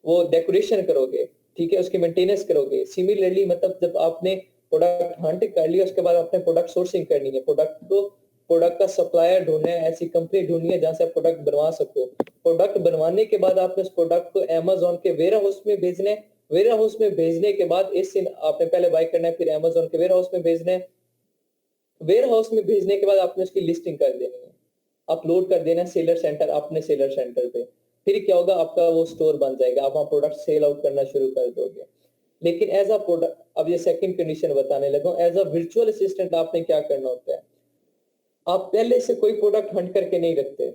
वो डेकोरेशन करोगे, ठीक है, उसकी मेंटेनेंस करोगे। सिमिलरली मतलब जब आपने प्रोडक्ट हंट कर लिया, उसके बाद आपने प्रोडक्ट सोर्सिंग करनी है, प्रोडक्ट को प्रोडक्ट का सप्लायर ढूंढना है, ऐसी कंपनी ढूंढनी है जहां से आप प्रोडक्ट बनवा सको। प्रोडक्ट बनवाने के बाद आपने उस प्रोडक्ट को अमेजोन के वेयर हाउस में भेजना है। वेयर हाउस में भेजने के बाद इस दिन आपने पहले बाय करना है, फिर अमेजोन के वेयर हाउस में भेजना है। वेयर हाउस में भेजने के बाद आपने उसकी लिस्टिंग कर देनी है, अपलोड कर देना है सेलर सेंटर, अपने सेलर सेंटर पे। फिर क्या होगा, आपका वो स्टोर बन जाएगा, आप वहाँ प्रोडक्ट सेल आउट करना शुरू कर दोगे। लेकिन एज अ प्रोडक्ट, अब ये सेकंड कंडीशन बताने लगा, एज अ वर्चुअल असिस्टेंट आपने क्या करना होता है, आप पहले से कोई प्रोडक्ट हंट करके नहीं रखते।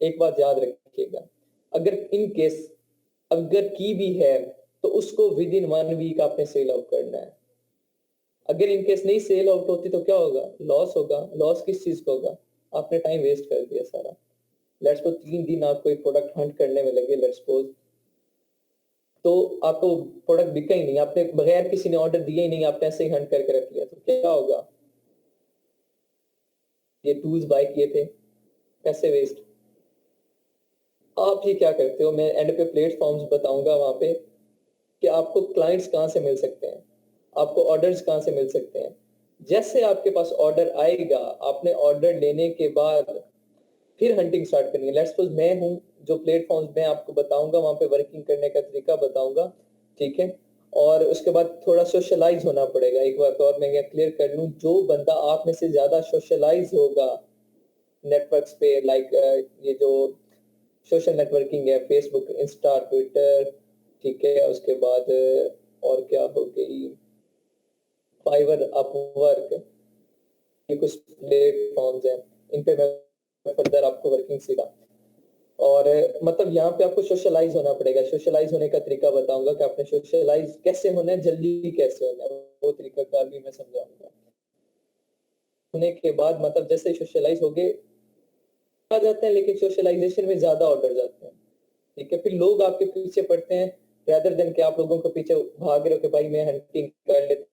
एक बात याद रखिएगा, अगर इन केस अगर की भी है तो उसको विद इन 1 वीक आपने सेल आउट करना है। अगर इन केस नहीं सेल आउट होती तो क्या होगा, लॉस होगा। लॉस किस चीज का होगा, आपने टाइम वेस्ट कर दिया सारा। लेट्स सपोज 3 दिन आपको एक प्रोडक्ट हंट करने में लगे, लेट्स सपोज, तो आपको प्रोडक्ट बिका ही नहीं, आपने बगैर किसी ने ऑर्डर दिया ही नहीं, आपने ऐसे ही हंट करके रख लिया, तो क्या होगा, ये टूल्स बाय किए थे, पैसे वेस्ट। आप ये क्या करते हो, मैं एंड पे प्लेटफॉर्म्स बताऊंगा वहां पे कि आपको क्लाइंट्स कहाँ से मिल सकते हैं, आपको ऑर्डर्स कहाँ से मिल सकते हैं। जैसे आपके पास ऑर्डर आएगा, आपने ऑर्डर लेने के बाद फिर हंटिंग स्टार्ट करनी है। लेट्स सपोज मैं हूँ, जो प्लेटफॉर्म्स मैं आपको बताऊंगा वहां पे वर्किंग करने का तरीका बताऊंगा, ठीक है। और उसके बाद थोड़ा सोशलाइज होना पड़ेगा। एक बात और मैं क्लियर कर लूं, जो बंदा आप में से ज्यादा सोशलाइज होगा नेटवर्क्स पे, लाइक ये जो सोशल नेटवर्किंग है, फेसबुक, इंस्टा, ट्विटर, ठीक है, उसके बाद और क्या हो गई, फाइवर, अपवर्क, ये कुछ प्लेटफॉर्म्स हैं, इन पे मैं फर्दर आपको वर्किंग सिखा। और मतलब यहाँ पे आपको सोशलाइज होना पड़ेगा। सोशलाइज होने का तरीका बताऊंगा कि आपने सोशलाइज कैसे होना है, जल्दी कैसे होना है, वो तरीका कार भी मैं समझाऊंगा। होने के बाद मतलब जैसे सोशलाइज हो गए आ जाते हैं, लेकिन सोशलाइजेशन में ज्यादा ऑर्डर जाते हैं, ठीक है। फिर लोग आपके पीछे पड़ते हैं, रेदर देन कि आप लोगों के पीछे भाग रहे हो कि भाई मैं हंटिंग कर लेता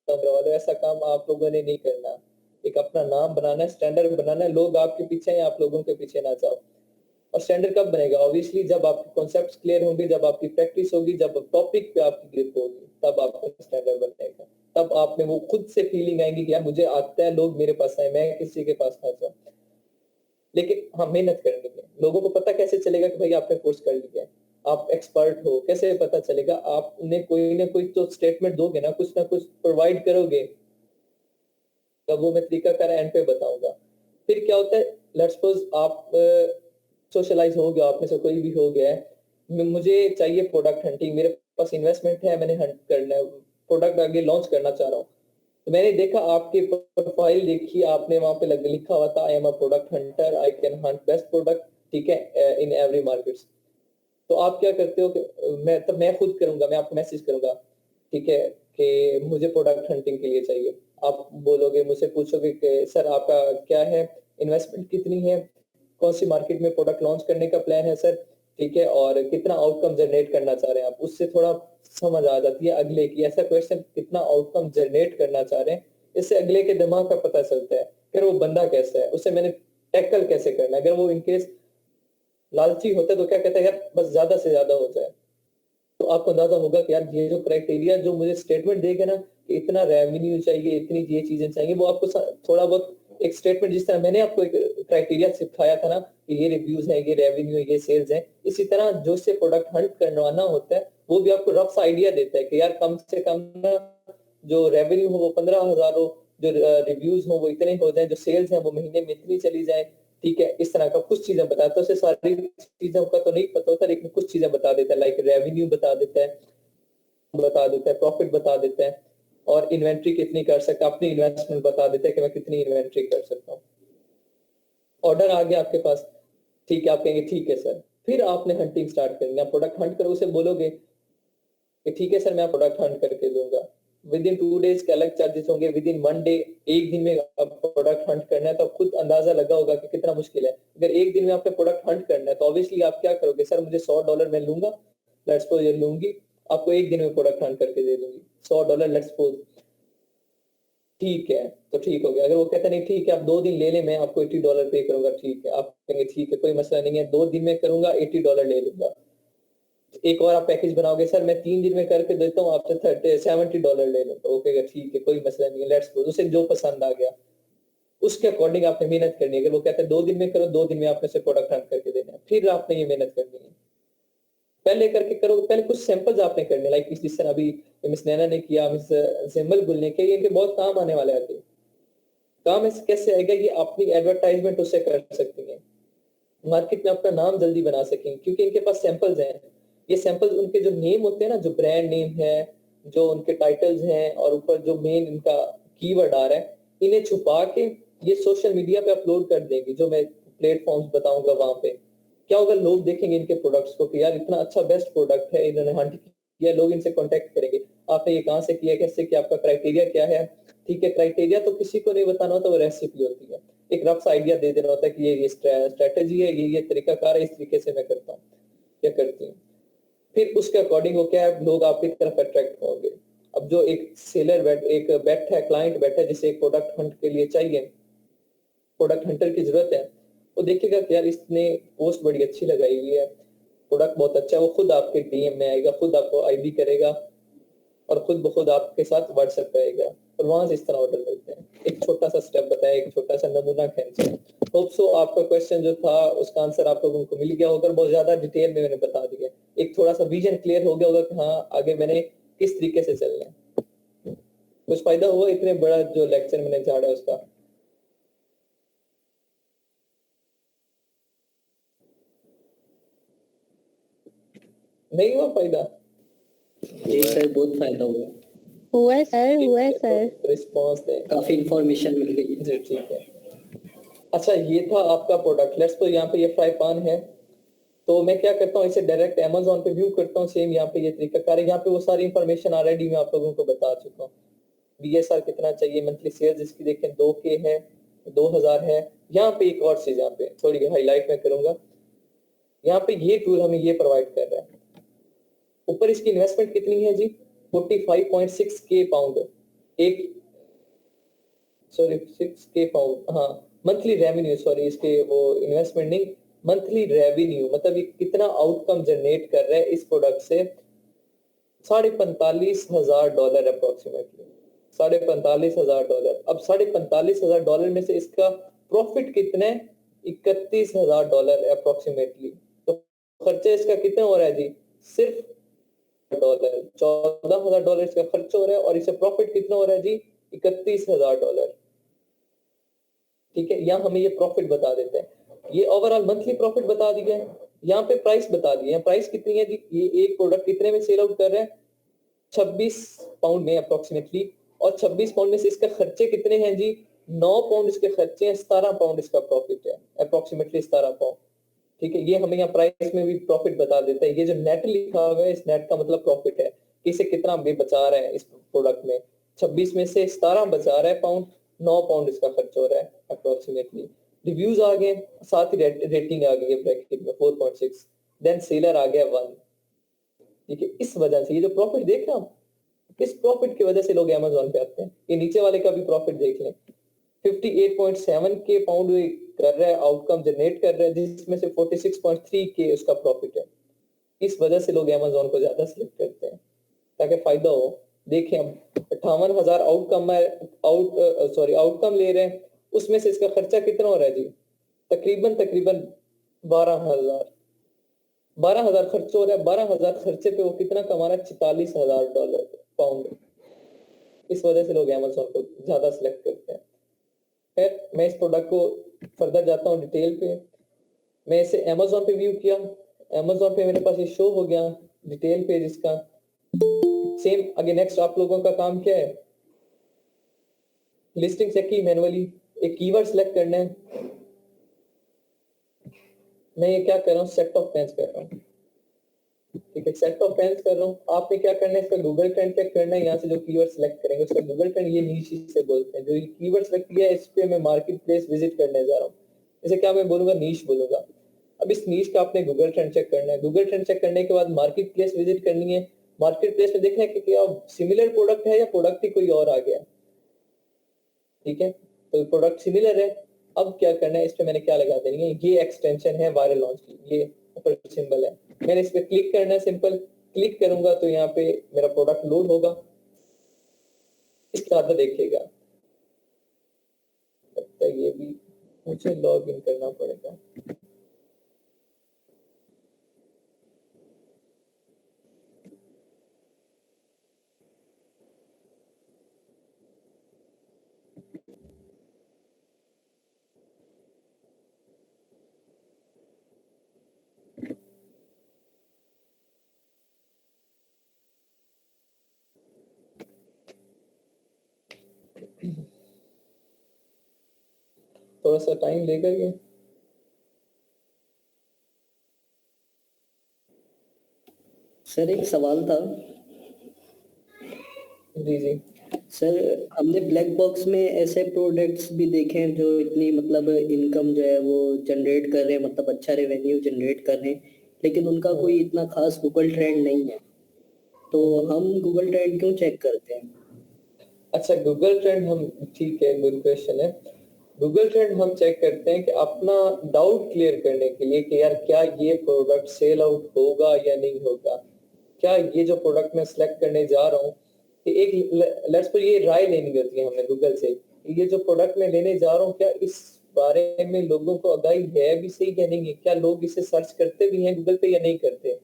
हूँ। ऐसा काम आप लोगों ने नहीं करना। एक अपना नाम बनाना है, स्टैंडर्ड बनाना है, लोग आपके पीछे हैं, आप लोगों के पीछे ना जाओ। और स्टैंडर्ड कब बनेगा, ऑब्वियसली जब आपके कॉन्सेप्ट्स क्लियर होंगे, जब आपकी प्रैक्टिस होगी, जब टॉपिक पे आपकी ग्रिप होगी, तब आपका स्टैंडर्ड बनेगा। तब आप में वो खुद से फीलिंग आएंगी कि यार मुझे आता है, लोग मेरे पास आए, मैं किसी के पास ना जाऊं। लेकिन हाँ, मेहनत करनी है। लोगों को पता कैसे चलेगा कि भाई आपने कोर्स कर लिया है, आप एक्सपर्ट हो, कैसे पता चलेगा, आप उन्हें कोई ना कोई तो स्टेटमेंट दोगे ना कुछ प्रोवाइड करोगे। तब वो मैं तरीका कर एंड पे बताऊंगा। फिर क्या होता है, लेट्स सपोज आप सोशलाइज हो गया, आप में से कोई भी हो गया है, मुझे चाहिए प्रोडक्ट हंटिंग, मेरे पास इन्वेस्टमेंट है, मैंने हंट करना है, प्रोडक्ट आगे लॉन्च करना चाह रहा हूँ। तो मैंने देखा आपकी प्रोफाइल देखी, आपने वहां पे लिखा हुआ था, I am a product Hunter, I can Hunt best product, ठीक है, इन एवरी मार्केट्स। तो आप क्या करते हो कि मैं खुद करूंगा, मैं आपको मैसेज करूंगा, ठीक है, कि मुझे प्रोडक्ट हंटिंग के लिए चाहिए। आप बोलोगे, मुझसे पूछोगे कि सर आपका क्या है, इन्वेस्टमेंट कितनी है, कौन सी मार्केट में प्रोडक्ट लॉन्च करने का प्लान है सर, ठीक है, और कितना आउटकम जनरेट करना चाह रहे हैं आप। उससे थोड़ा समझ आ जाती है अगले की, ऐसा क्वेश्चन कितना आउटकम जनरेट करना चाह रहे हैं, इससे अगले के दिमाग का पता चलता है कि वो बंदा कैसा है, उससे मैंने टैकल कैसे करना है। अगर वो इनकेस लालची होता है तो क्या कहता है, यार बस ज्यादा से ज्यादा हो जाए, तो आपको अंदाजा होगा कि यार ये जो क्राइटेरिया जो मुझे स्टेटमेंट देगा ना कि इतना रेवेन्यू चाहिए, इतनी ये चीजें चाहिए, वो आपको थोड़ा बहुत एक स्टेटमेंट, जिस तरह मैंने आपको एक क्राइटेरिया सिखाया था ना कि ये रिव्यूज है, ये रेवेन्यू है, ये सेल्स है, इसी तरह जो से प्रोडक्ट हंट करवाना होता है वो भी आपको रफ आइडिया देता है कि यार कम से कम ना जो रेवेन्यू हो वो 15,000 हो, जो रिव्यूज हो वो इतने हो जाए, जो सेल्स है वो महीने में इतनी चली जाए, ठीक है। इस तरह का कुछ चीजें बताता है, उसे सारी चीजों का तो नहीं पता होता, लेकिन कुछ चीजें बता देता है, लाइक रेवेन्यू बता देता है, प्रॉफिट बता देता है, और इन्वेंट्री कितनी कर सकता है, अपनी इन्वेस्टमेंट बता देता है कि मैं कितनी इन्वेंट्री कर सकता हूँ। ऑर्डर आ गया आपके पास, ठीक है, आप कहेंगे ठीक है सर, फिर आपने हंटिंग स्टार्ट करनी है। प्रोडक्ट हंट करो, उसे बोलोगे कि ठीक है सर मैं प्रोडक्ट हंट करके दूंगा, विद इन 2 डेज के अलग चार्जेस होंगे, विद इन 1 डे, एक दिन में अब प्रोडक्ट हंट करना है, तो खुद अंदाजा लगा होगा कि कितना मुश्किल है। अगर एक दिन में आपने प्रोडक्ट हंट करना है तो ऑब्वियसली आप क्या करोगे, सर मुझे $100 मैं लूंगा, लेट्स सपोज ये लूंगी, आपको एक दिन में प्रोडक्ट हंट करके दे दूंगी, $100 लेट्स सपोज, ठीक है, तो ठीक हो गया। अगर वो कहता नहीं ठीक है आप 2 दिन ले लें, मैं आपको $80 पे करूंगा, ठीक है, आप कहेंगे ठीक है कोई मसला नहीं है, 2 दिन में करूंगा, $80 ले लूंगा। एक और आप पैकेज बनाओगे, सर मैं 3 दिन में करके देता हूँ, आपसे $70 ले लूंगा, वो कहेगा ठीक है कोई मसला नहीं है, लेट्स गो, उसे जो पसंद आ गया, उसके अकॉर्डिंग आपने मेहनत करनी है। अगर वो कहते हैं 2 दिन में करो, 2 दिन में आपने से प्रोडक्ट रन करके देना है, फिर आपने ये मेहनत करनी है। पहले करके करो, पहले कुछ सैंपल्स आपने करने, लाइक जिस तरह अभी मिस नैना ने किया, मिस जिम्मल गुल ने किया, ये इनके बहुत काम आने वाले आगे। काम ऐसे कैसे आएगा, ये अपनी एडवर्टाइजमेंट उससे कर सकती हैं, मार्केट में अपना नाम जल्दी बना सकेंगे, क्योंकि इनके पास सैंपल्स हैं। ये सैंपल्स उनके जो नेम होते हैं ना, जो ब्रांड नेम है, जो उनके टाइटल्स हैं, और ऊपर जो मेन इनका कीवर्ड आ रहा है, इन्हें छुपा के ये सोशल मीडिया पे अपलोड कर देंगे, जो मैं प्लेटफॉर्म्स बताऊंगा वहां पे। क्या होगा, लोग देखेंगे इनके प्रोडक्ट्स को कि यार इतना अच्छा बेस्ट प्रोडक्ट है, इन्होंने हंट किया, लोग इनसे कांटेक्ट करेंगे, आपने ये कहाँ से किया, कैसे किया, आपका क्राइटेरिया क्या है। ठीक है, क्राइटेरिया तो किसी को नहीं बताना होता, वो रेसिपी होती है, एक रफ आइडिया दे देना होता है कि ये स्ट्रेटेजी है, ये तरीकाकार है, इस तरीके से मैं करता हूँ या करती हूँ। फिर उसके अकॉर्डिंग वो क्या है, लोग आपकी तरफ अट्रैक्ट होंगे। अब जो एक सेलर बैठा है, क्लाइंट बैठा है, जिसे एक प्रोडक्ट हंट के लिए चाहिए, प्रोडक्ट हंटर की जरूरत है, वो देखेगा कि यार इसने पोस्ट बड़ी अच्छी लगाई हुई है, प्रोडक्ट बहुत अच्छा है, वो खुद आपके डीएम में आएगा, खुद आपको आईडी करेगा, और खुद ब खुद आपके साथ व्हाट्सएप पे आएगा, और वहां से इस तरह ऑर्डर मिलते हैं। एक छोटा सा स्टेप बताया, एक छोटा सा नमूना खींचा। होप सो आपका क्वेश्चन जो था उसका आंसर आप लोगों को मिल गया होगा, बहुत ज्यादा डिटेल में मैंने बता दिया, एक थोड़ा सा विजन क्लियर हो गया होगा कि हाँ आगे मैंने किस तरीके से चलना है। कुछ फायदा हुआ इतने बड़ा जो लेक्चर मैंने झाड़ा उसका? नहीं हुआ फायदा? जी सर, बहुत फायदा हुआ, हुआ है सर, हुआ है सर। रिस्पॉन्स दें। काफी इंफॉर्मेशन मिल गई। जी ठीक है। अच्छा, ये था आपका प्रोडक्ट। लेट्स तो यहाँ पे ये फ्राई पैन है, तो मैं क्या करता हूँ, इसे डायरेक्ट Amazon पे व्यू करता हूँ। सेम यहाँ पे ये तरीका कार है, यहाँ पे वो सारी इंफॉर्मेशन ऑलरेडी मैं आप लोगों को बता चुका हूँ। BSR कितना चाहिए, मंथली सेल्स इसकी देखें 2K है, 2000 है। यहाँ पे एक और चीज यहाँ पे थोड़ी हाईलाइट मैं करूंगा, यहाँ पे ये टूल हमें ये प्रोवाइड कर रहा है। ऊपर इसकी इन्वेस्टमेंट कितनी है जी, 45.6K पाउंड, एक सॉरी 6K पाउंड, हाँ मंथली रेवेन्यू, सॉरी इसके वो इन्वेस्टमेंट नहीं, मंथली रेवेन्यू, मतलब ये कितना आउटकम जनरेट कर रहा है इस प्रोडक्ट से, $45,500 अप्रोक्सीमेटली, $45,500। अब $45,500 में से इसका प्रॉफिट कितना है, $31,000 अप्रोक्सीमेटली। तो खर्चा इसका कितना हो रहा है जी, सिर्फ $14,000 इसका खर्च हो रहा है, और इसे प्रॉफिट कितना हो रहा है जी, $31,000। ठीक है, यहाँ हमें ये प्रॉफिट बता देते हैं, ये ओवरऑल मंथली प्रॉफिट बता दिया है। यहाँ पे प्राइस बता दी है, प्राइस कितनी है जी, ये एक प्रोडक्ट कितने में सेल आउट कर रहे हैं, 26 पाउंड में अप्रोक्सीमेटली, और 26 पाउंड में से इसका खर्चे कितने हैं जी, 9 पाउंड इसके खर्चे हैं, 17 पाउंड इसका प्रॉफिट है, अप्रोक्सीमेटली 17 पाउंड। ठीक है, ये हमें यहाँ प्राइस में भी प्रॉफिट बता देता है। ये जो नेट लिखा हुआ है, इस नेट का मतलब प्रॉफिट है कि इसे कितना बे बचा रहा है इस प्रोडक्ट में, 26 में से 17 बचा रहा है पाउंड, 9 पाउंड इसका खर्च हो रहा है अप्रोक्सीमेटली। रिव्यूज आ गए, साथ ही रेटिंग आ गई है ब्रैकेट में 4.6, देन सेलर आ गया 1। ठीक है, इस वजह से ये जो प्रॉफिट देख रहे हो, इस प्रॉफिट की वजह से लोग Amazon पे आते हैं। ये नीचे वाले का भी प्रॉफिट देख लें, 58.7K पाउंड कर रहा है, आउटकम जनरेट कर रहा है, जिसमें से 46.3K उसका प्रॉफिट है। इस वजह से लोग Amazon को ज्यादा सिलेक्ट करते हैं ताकि फायदा हो। देखें अब 58,000 आउटकम ले रहे हैं, उसमें से इसका खर्चा कितना हो रहा है जी, तकरीबन 12,000 खर्च हो रहा है। 12,000 खर्चे पे वो कितना कमा रहा है, $44,000 पाउंड। इस वजह से लोग Amazon को ज्यादा सिलेक्ट करते हैं। फिर मैं इस प्रोडक्ट को फर्दर जाता हूँ डिटेल पे। मैं इसे Amazon पे व्यू किया, Amazon पे मेरे पास ये शो हो गया डिटेल पेज इसका। सेम आगे नेक्स्ट आप लोगों का काम क्या है, लिस्टिंग चेक की मैनुअली, एक कीवर्ड सेलेक्ट करना है। मैं ये क्या कर रहा हूँ, सेट ऑफ पेन्स कर रहा हूँ। ठीक है, सेट ऑफ पेन्स कर रहा हूँ। आपने क्या करना है, इसका गूगल ट्रेंड चेक करना है। यहाँ से जो कीवर्ड सेलेक्ट करेंगे उसका गूगल ट्रेंड, ये नीश से बोलते हैं। जो कीवर्ड सेलेक्ट किया है इस पे मैं मार्केट प्लेस विजिट करने जा रहा हूँ, इसे क्या मैं बोलूंगा, नीश बोलूंगा। अब इस नीश का आपने गूगल ट्रेंड चेक करना है। गूगल ट्रेंड चेक करने के बाद मार्केट प्लेस विजिट करनी है। मार्केट प्लेस में देखना है कि क्या सिमिलर प्रोडक्ट है या प्रोडक्ट ही कोई और आ गया। ठीक है, तो प्रोडक्ट सिमिलर है। अब क्या करना है, इस पे मैंने क्या लगा देनी है, ये एक्सटेंशन है वायरल लॉन्च की, ये ऊपर सिंबल है, मैंने इस पे क्लिक करना है। सिंपल क्लिक करूंगा तो यहाँ पे मेरा प्रोडक्ट लोड होगा। इसके साथ देखिएगा, लिए भी मुझे लॉग इन करना पड़ेगा। थोड़ा सा टाइम लेगा ये। सर एक सवाल था। जी सर हमने ब्लैक बॉक्स में ऐसे प्रोडक्ट्स भी देखे हैं जो इतनी मतलब इनकम जो है वो जनरेट कर रहे हैं, मतलब अच्छा रेवेन्यू जनरेट कर रहे हैं, लेकिन उनका कोई इतना खास गूगल ट्रेंड नहीं है, तो हम गूगल ट्रेंड क्यों चेक करते हैं? अच्छा, गूगल ट्रेंड हम, ठीक है, गुड क्वेश्चन है। गूगल ट्रेंड हम चेक करते हैं कि अपना डाउट क्लियर करने के लिए कि यार क्या ये प्रोडक्ट सेल आउट होगा या नहीं होगा, क्या ये जो प्रोडक्ट मैं सिलेक्ट करने जा रहा हूँ, कि एक लेट्स पर ये राय लेनी होती है हमें गूगल से, ये जो प्रोडक्ट मैं लेने जा रहा हूँ क्या इस बारे में लोगों को आगाही है भी सही या नहीं है, क्या लोग इसे सर्च करते भी हैं गूगल पे या नहीं करते।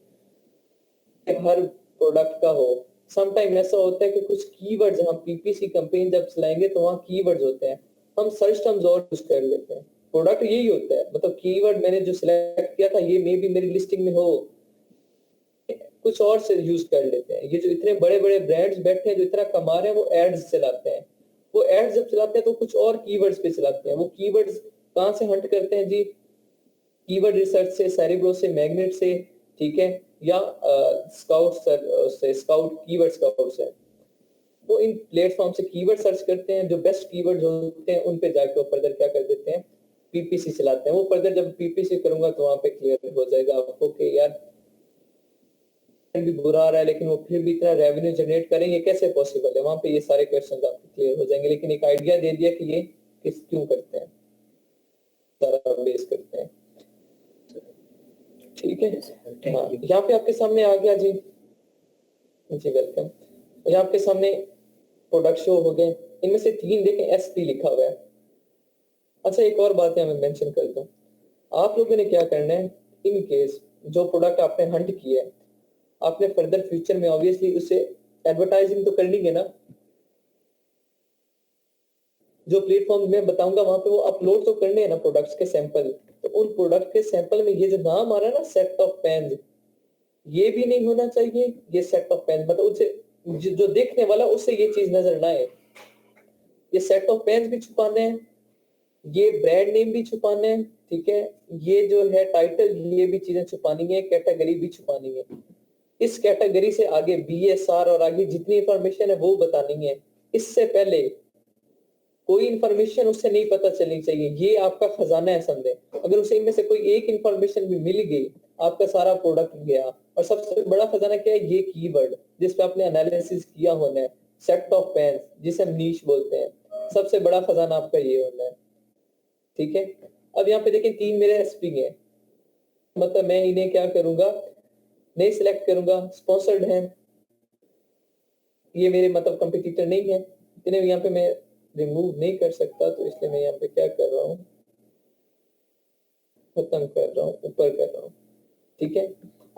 हर प्रोडक्ट का हो, समटाइम ऐसा होता है कि कुछ कीवर्ड्स हम पीपीसी कैंपेन जब चलाएंगे तो वहाँ कीवर्ड्स होते हैं, हम सर्च टर्म्स और यूज कर लेते हैं। प्रोडक्ट यही होता है, मतलब कीवर्ड मैंने जो सिलेक्ट किया था ये मे भी मेरी लिस्टिंग में हो, कुछ और से यूज कर लेते हैं। ये जो इतने बड़े बड़े ब्रांड्स बैठे हैं जो इतना कमा रहे हैं वो एड्स चलाते हैं, वो एड्स जब चलाते हैं तो कुछ और कीवर्ड्स पे चलाते हैं। वो कीवर्ड्स कहाँ से हंट करते हैं जी? कीवर्ड रिसर्च से, सेरिब्रो से, मैग्नेट से, ठीक है, या स्काउट से, स्काउट कीवर्ड स्काउट से। वो इन प्लेटफॉर्म से कीवर्ड सर्च करते हैं, जो बेस्ट कीवर्ड्स होते हैं उन पे जाके वो फर्दर क्या कर देते हैं, पीपीसी चलाते हैं। वो फर्दर जब पीपीसी करूंगा तो वहां पे क्लियर हो जाएगा आपको कि यार भी बुरा आ रहा है लेकिन वो फिर भी इतना रेवेन्यू जनरेट करेंगे, कैसे पॉसिबल है। वहां पे ये सारे क्वेश्चन आपके क्लियर हो जाएंगे, लेकिन एक आइडिया दे दिया कि ये किस क्यों करते हैं, सारा बेस करते हैं। ठीक है, हाँ, यहाँ पे आपके सामने आ गया जी, जी वेलकम। यहाँ आपके सामने प्रोडक्ट शो हो गए, इनमें से 3 देखें एसपी लिखा हुआ है। अच्छा, एक और बात है मैं मेंशन कर दूं, आप लोगों ने क्या करना है, इन केस जो प्रोडक्ट आपने हंट किया है आपने फर्दर फ्यूचर में ऑब्वियसली उसे एडवर्टाइजिंग तो करनी है ना, जो प्लेटफॉर्म में बताऊंगा वहां पे वो अपलोड तो करने हैं ना प्रोडक्ट्स के सैंपल। तो उन प्रोडक्ट के सैंपल में ये जो नाम आ रहा है ना, सेट ऑफ पेन्स, ये भी नहीं होना चाहिए। ये सेट ऑफ पेन्स मतलब उसे जो देखने वाला उससे ये चीज नजर ना आए। ये सेट ऑफ पेन्स भी छुपाने हैं, ये ब्रांड नेम भी छुपाने हैं, ठीक है, ये जो है टाइटल, ये भी चीजें छुपानी है, कैटेगरी भी छुपानी है। इस कैटेगरी से आगे बीएसआर और आगे जितनी इंफॉर्मेशन है वो बतानी है। इससे पहले कोई इंफॉर्मेशन उससे नहीं पता चलनी चाहिए, ये आपका खजाना है समझे। अगर उसे इनमें से कोई एक इंफॉर्मेशन भी मिल गई आपका सारा प्रोडक्ट गया। और सबसे बड़ा खजाना क्या है, ये कीवर्ड जिस पे आपने एनालिसिस किया होना है, सेट ऑफ पेन्स जिसे हम नीश बोलते हैं, सबसे बड़ा खजाना आपका ये होना है। ठीक है, अब यहाँ पे देखिए 3 मेरे एसपी हैं, मतलब मैं इन्हें क्या करूंगा, नहीं सिलेक्ट करूंगा, स्पॉन्सर्ड हैं, ये मेरे मतलब कंपटीटर नहीं है, इन्हें यहाँ पे मैं रिमूव नहीं कर सकता, तो इसलिए मैं यहाँ पे क्या कर रहा हूँ, खत्म कर रहा हूँ, ऊपर कर रहा हूँ। ठीक है,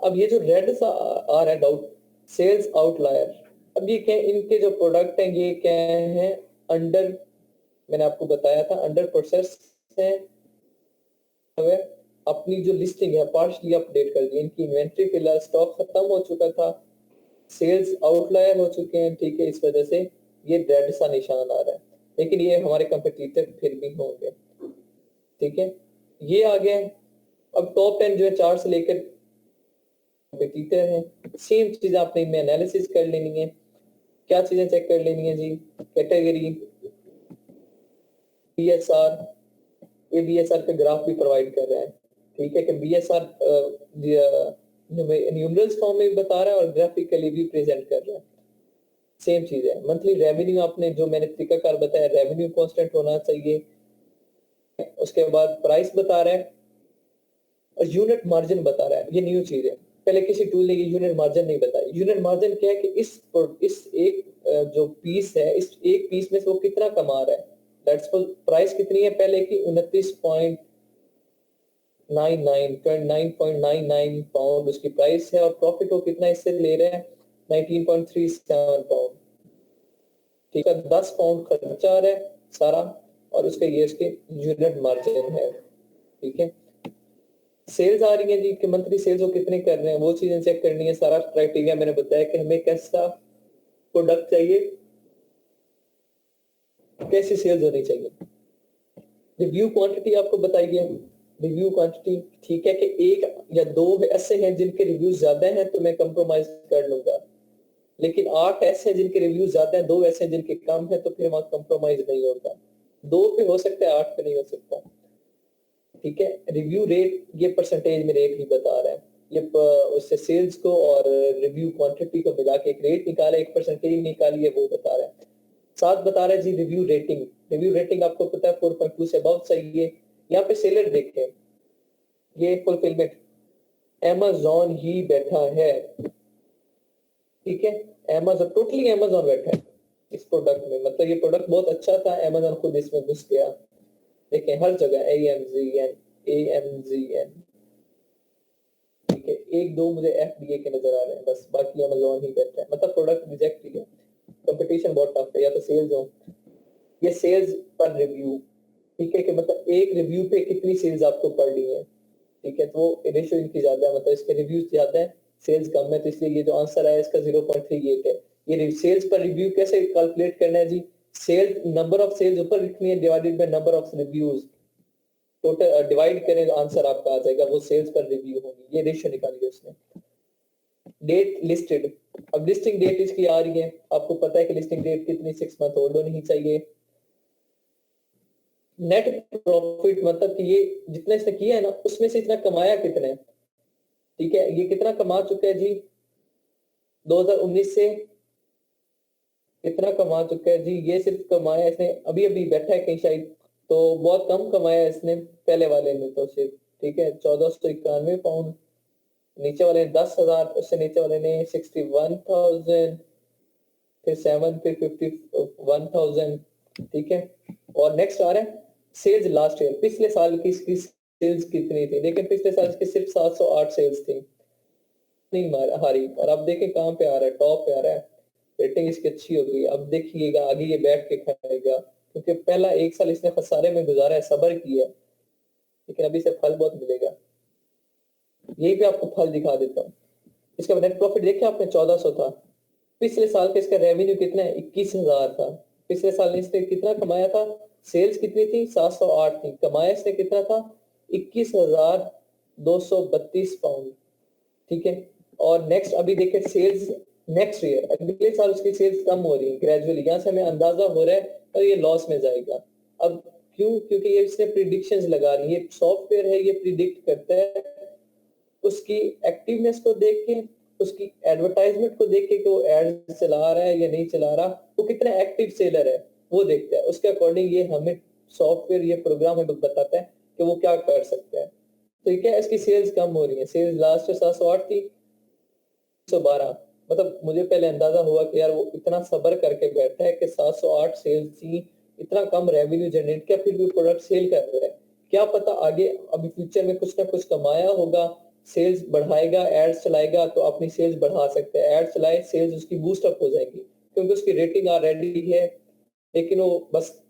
अब ये जो रेड सा आ रहा है डाउट, सेल्स आउटलायर, अब ये क्या, इनके जो प्रोडक्ट हैं ये क्या है, अंडर, मैंने आपको बताया था अंडर प्रोसेस है, अपनी जो लिस्टिंग है पार्शली अपडेट कर दी, इनकी इन्वेंट्री फिलहाल स्टॉक खत्म हो चुका था, सेल्स आउटलायर हो चुके हैं, ठीक है, इस वजह से ये रेड सा निशान आ रहा है, लेकिन ये हमारे कंपटीटर फिर भी होंगे। ठीक है, ये आ गया। अब टॉप 10 जो है 4 से लेकर कंपटीटर हैं, सेम चीज आपने इनमें एनालिसिस कर लेनी है। क्या चीजें चेक कर लेनी है जी, कैटेगरी, बीएसआर, ये बीएसआर का ग्राफ भी प्रोवाइड कर रहा है, ठीक है, कि बीएसआर न्यूमरल्स फॉर्म में भी बता रहा है और ग्राफिकली भी प्रेजेंट कर रहा है। सेम चीज है। मंथली रेवेन्यू आपने जो मैंने तरीकाकार बताया, रेवेन्यू कांस्टेंट होना चाहिए, उसके बाद प्राइस बता रहा है और यूनिट मार्जिन बता रहा है। ये न्यू चीज है, पहले किसी टूल ने ये यूनिट मार्जिन नहीं बताया। यूनिट मार्जिन क्या है कि इस एक जो पीस है, इस एक पीस में से वो कितना कमा रहा है, दैट्स प्राइस कितनी है पहले की 29.99 पाउंड उसकी प्राइस है, और प्रॉफिट वो कितना इससे ले रहे हैं 19.37 पाउंड। ठीक है, 10 पाउंड खर्चा आ रहा है सारा, और उसका ये इसके यूनिट मार्जिन है। ठीक है, सेल्स आ रही है जी कि मंथली सेल्स वो कितने कर रहे हैं, वो चीजें चेक करनी है। सारा क्राइटेरिया मैंने बताया कि हमें कैसा प्रोडक्ट चाहिए, कैसी सेल्स होनी चाहिए। रिव्यू क्वांटिटी आपको बताई गई, रिव्यू क्वांटिटी ठीक है कि एक या दो ऐसे हैं जिनके रिव्यूज ज्यादा हैं तो मैं कंप्रोमाइज कर लूंगा, लेकिन 8 ऐसे हैं जिनके रिव्यूज ज्यादा हैं, 2 ऐसे हैं जिनके कम है, तो फिर वहां कंप्रोमाइज नहीं होगा। 2 पे हो सकता है, 8 पे नहीं हो सकता। ठीक है, रिव्यू रेट ये परसेंटेज में रेट ही बता रहा है, ये उससे सेल्स को और रिव्यू क्वांटिटी को मिला के एक रेट निकाला, एक परसेंटेज निकाली है, वो बता रहा है। साथ बता रहा है जी रिव्यू रेटिंग। रिव्यू रेटिंग आपको पता है 4.2 से अबव चाहिए। यहाँ पे सेलर देखें, ये फुलफिलमेंट Amazon ही बैठा है। ठीक है, Amazon टोटली Amazon बैठा है इस प्रोडक्ट में, मतलब ये प्रोडक्ट बहुत अच्छा था, Amazon खुद इसमें घुस गया। देखें हर जगह AMZN। ठीक है, एक दो मुझे FBA के नजर आ रहे हैं बस, बाकी Amazon ही बैठा है, मतलब प्रोडक्ट रिजेक्ट ही है। कंपटीशन बहुत टफ है, या तो सेल्स हो, ये सेल्स पर रिव्यू। ठीक है, कि मतलब एक रिव्यू पे कितनी सेल्स आपको पड़ रही है। ठीक है, तो वो रेशियो इनकी ज्यादा है, मतलब इसके रिव्यूज ज्यादा है, सेल्स कम है, तो इसलिए ये जो आंसर आया इसका 0.38 है। ये सेल्स पर रिव्यू कैसे कैलकुलेट करना है जी, सेल्स नंबर ऑफ सेल्स ऊपर लिखनी है divided by number of reviews, total divide करें तो आंसर आपका आ जाएगा, वो सेल्स पर रिव्यू होगी। ये रेशियो निकाली है उसने। डेट लिस्टेड, अब लिस्टिंग डेट इसकी आ रही है, आपको पता है कि लिस्टिंग डेट कितनी 6 मंथ ओल्ड होनी चाहिए। नेट प्रॉफिट मतलब कि ये जितना इसने किया है ना उसमें से इतना कमाया कितना है। ठीक है, ये कितना कमा चुका है जी 2019 से, कितना कमा चुका है जी, ये सिर्फ कमाया इसने अभी अभी बैठा है कहीं शायद, तो बहुत कम कमाया इसने पहले वाले में तो सिर्फ। ठीक है, 1491 पाउंड, नीचे वाले ने 10,000, उससे नीचे वाले ने 61,000, फिर 7, फिर 51,000। ठीक है, और नेक्स्ट आ रहा है सेल्स लास्ट ईयर, पिछले साल की इसकी सेल्स कितनी थी। लेकिन पिछले साल इसकी सिर्फ 708 सेल्स थी, नहीं हारी। और अब देखें कहाँ पे आ रहा है, टॉप पे आ रहा है, रेटिंग इसकी अच्छी हो गई। अब देखिएगा आगे ये बैठ के खाएगा, क्योंकि पहला 1 साल इसने खसारे में गुजारा है, सब्र किया है, लेकिन अभी से फल बहुत मिलेगा। यही पे आपको फल दिखा देता हूँ। इसका नेट प्रॉफिट देखिए आपने 1400 था, पिछले साल का इसका रेवेन्यू कितना है 21,000 था। पिछले साल इसने कितना कमाया था, सेल्स कितनी थी 708 थी, कमाया इसने कितना था 21,232 पाउंड। ठीक है, और नेक्स्ट अभी देखें सेल्स नेक्स्ट ईयर, अगले साल उसकी सेल्स कम हो रही है ग्रेजुअली, यहाँ से हमें अंदाजा हो रहा है और ये लॉस में जाएगा। अब क्यों, क्योंकि ये इसने प्रिडिक्शंस लगा रही है, सॉफ्टवेयर है ये प्रिडिक्ट करता है उसकी एक्टिवनेस को देख के, उसकी एडवर्टाइजमेंट को देख के कि वो एड चला रहा है या नहीं चला रहा, वो कितना एक्टिव सेलर है वो देखता है, उसके अकॉर्डिंग ये हमें सॉफ्टवेयर ये प्रोग्राम हमें बताता है कि वो क्या कर सकता है। तो क्या इसकी सेल्स कम हो रही है, सेल्स लास्ट 708 थी 112, मतलब मुझे पहले अंदाजा हुआ कि यार वो इतना सब्र करके बैठा है कि 708 सेल्स थी, इतना कम रेवेन्यू जनरेट किया, फिर भी प्रोडक्ट सेल कर रहा है। क्या पता आगे अभी फ्यूचर में कुछ ना कुछ कमाया होगा, सेल्स बढ़ाएगा, एड्स चलाएगा तो अपनी सेल्स बढ़ा सकते हैं, एड्स चलाए सेल्स उसकी बूस्ट अप हो जाएगी, क्योंकि उसकी रेटिंग ऑलरेडी है, लेकिन वो बस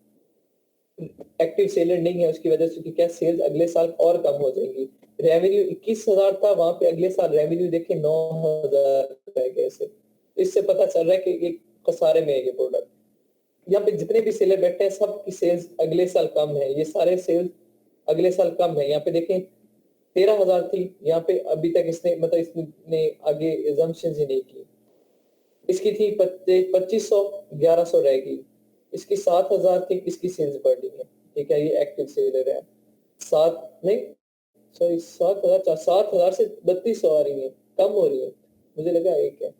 एक्टिव सेलर नहीं है, उसकी वजह से क्या सेल्स अगले साल और कम हो जाएंगी। रेवेन्यू 21,000 था, वहां पे अगले साल रेवेन्यू देखे 9,000 रह गए से, इससे पता चल रहा है कि ये खसारे में है ये प्रोडक्ट। यहाँ पे जितने भी सेलर बैठे हैं सब की सेल्स अगले साल कम है, ये सारे सेल्स अगले साल कम है। यहाँ पे देखें 13,000 थी, यहाँ पे अभी तक इसने मतलब इसने आगे एजम्पशन ही नहीं की, इसकी थी 2500, 1100 रहेगी, इसकी 7,000 थी, इसकी सेल्स बढ़ रही है। ठीक है, ये एक्टिव सेलर है, 7,000 से 3200 आ रही है, कम हो रही है, मुझे लगा एक है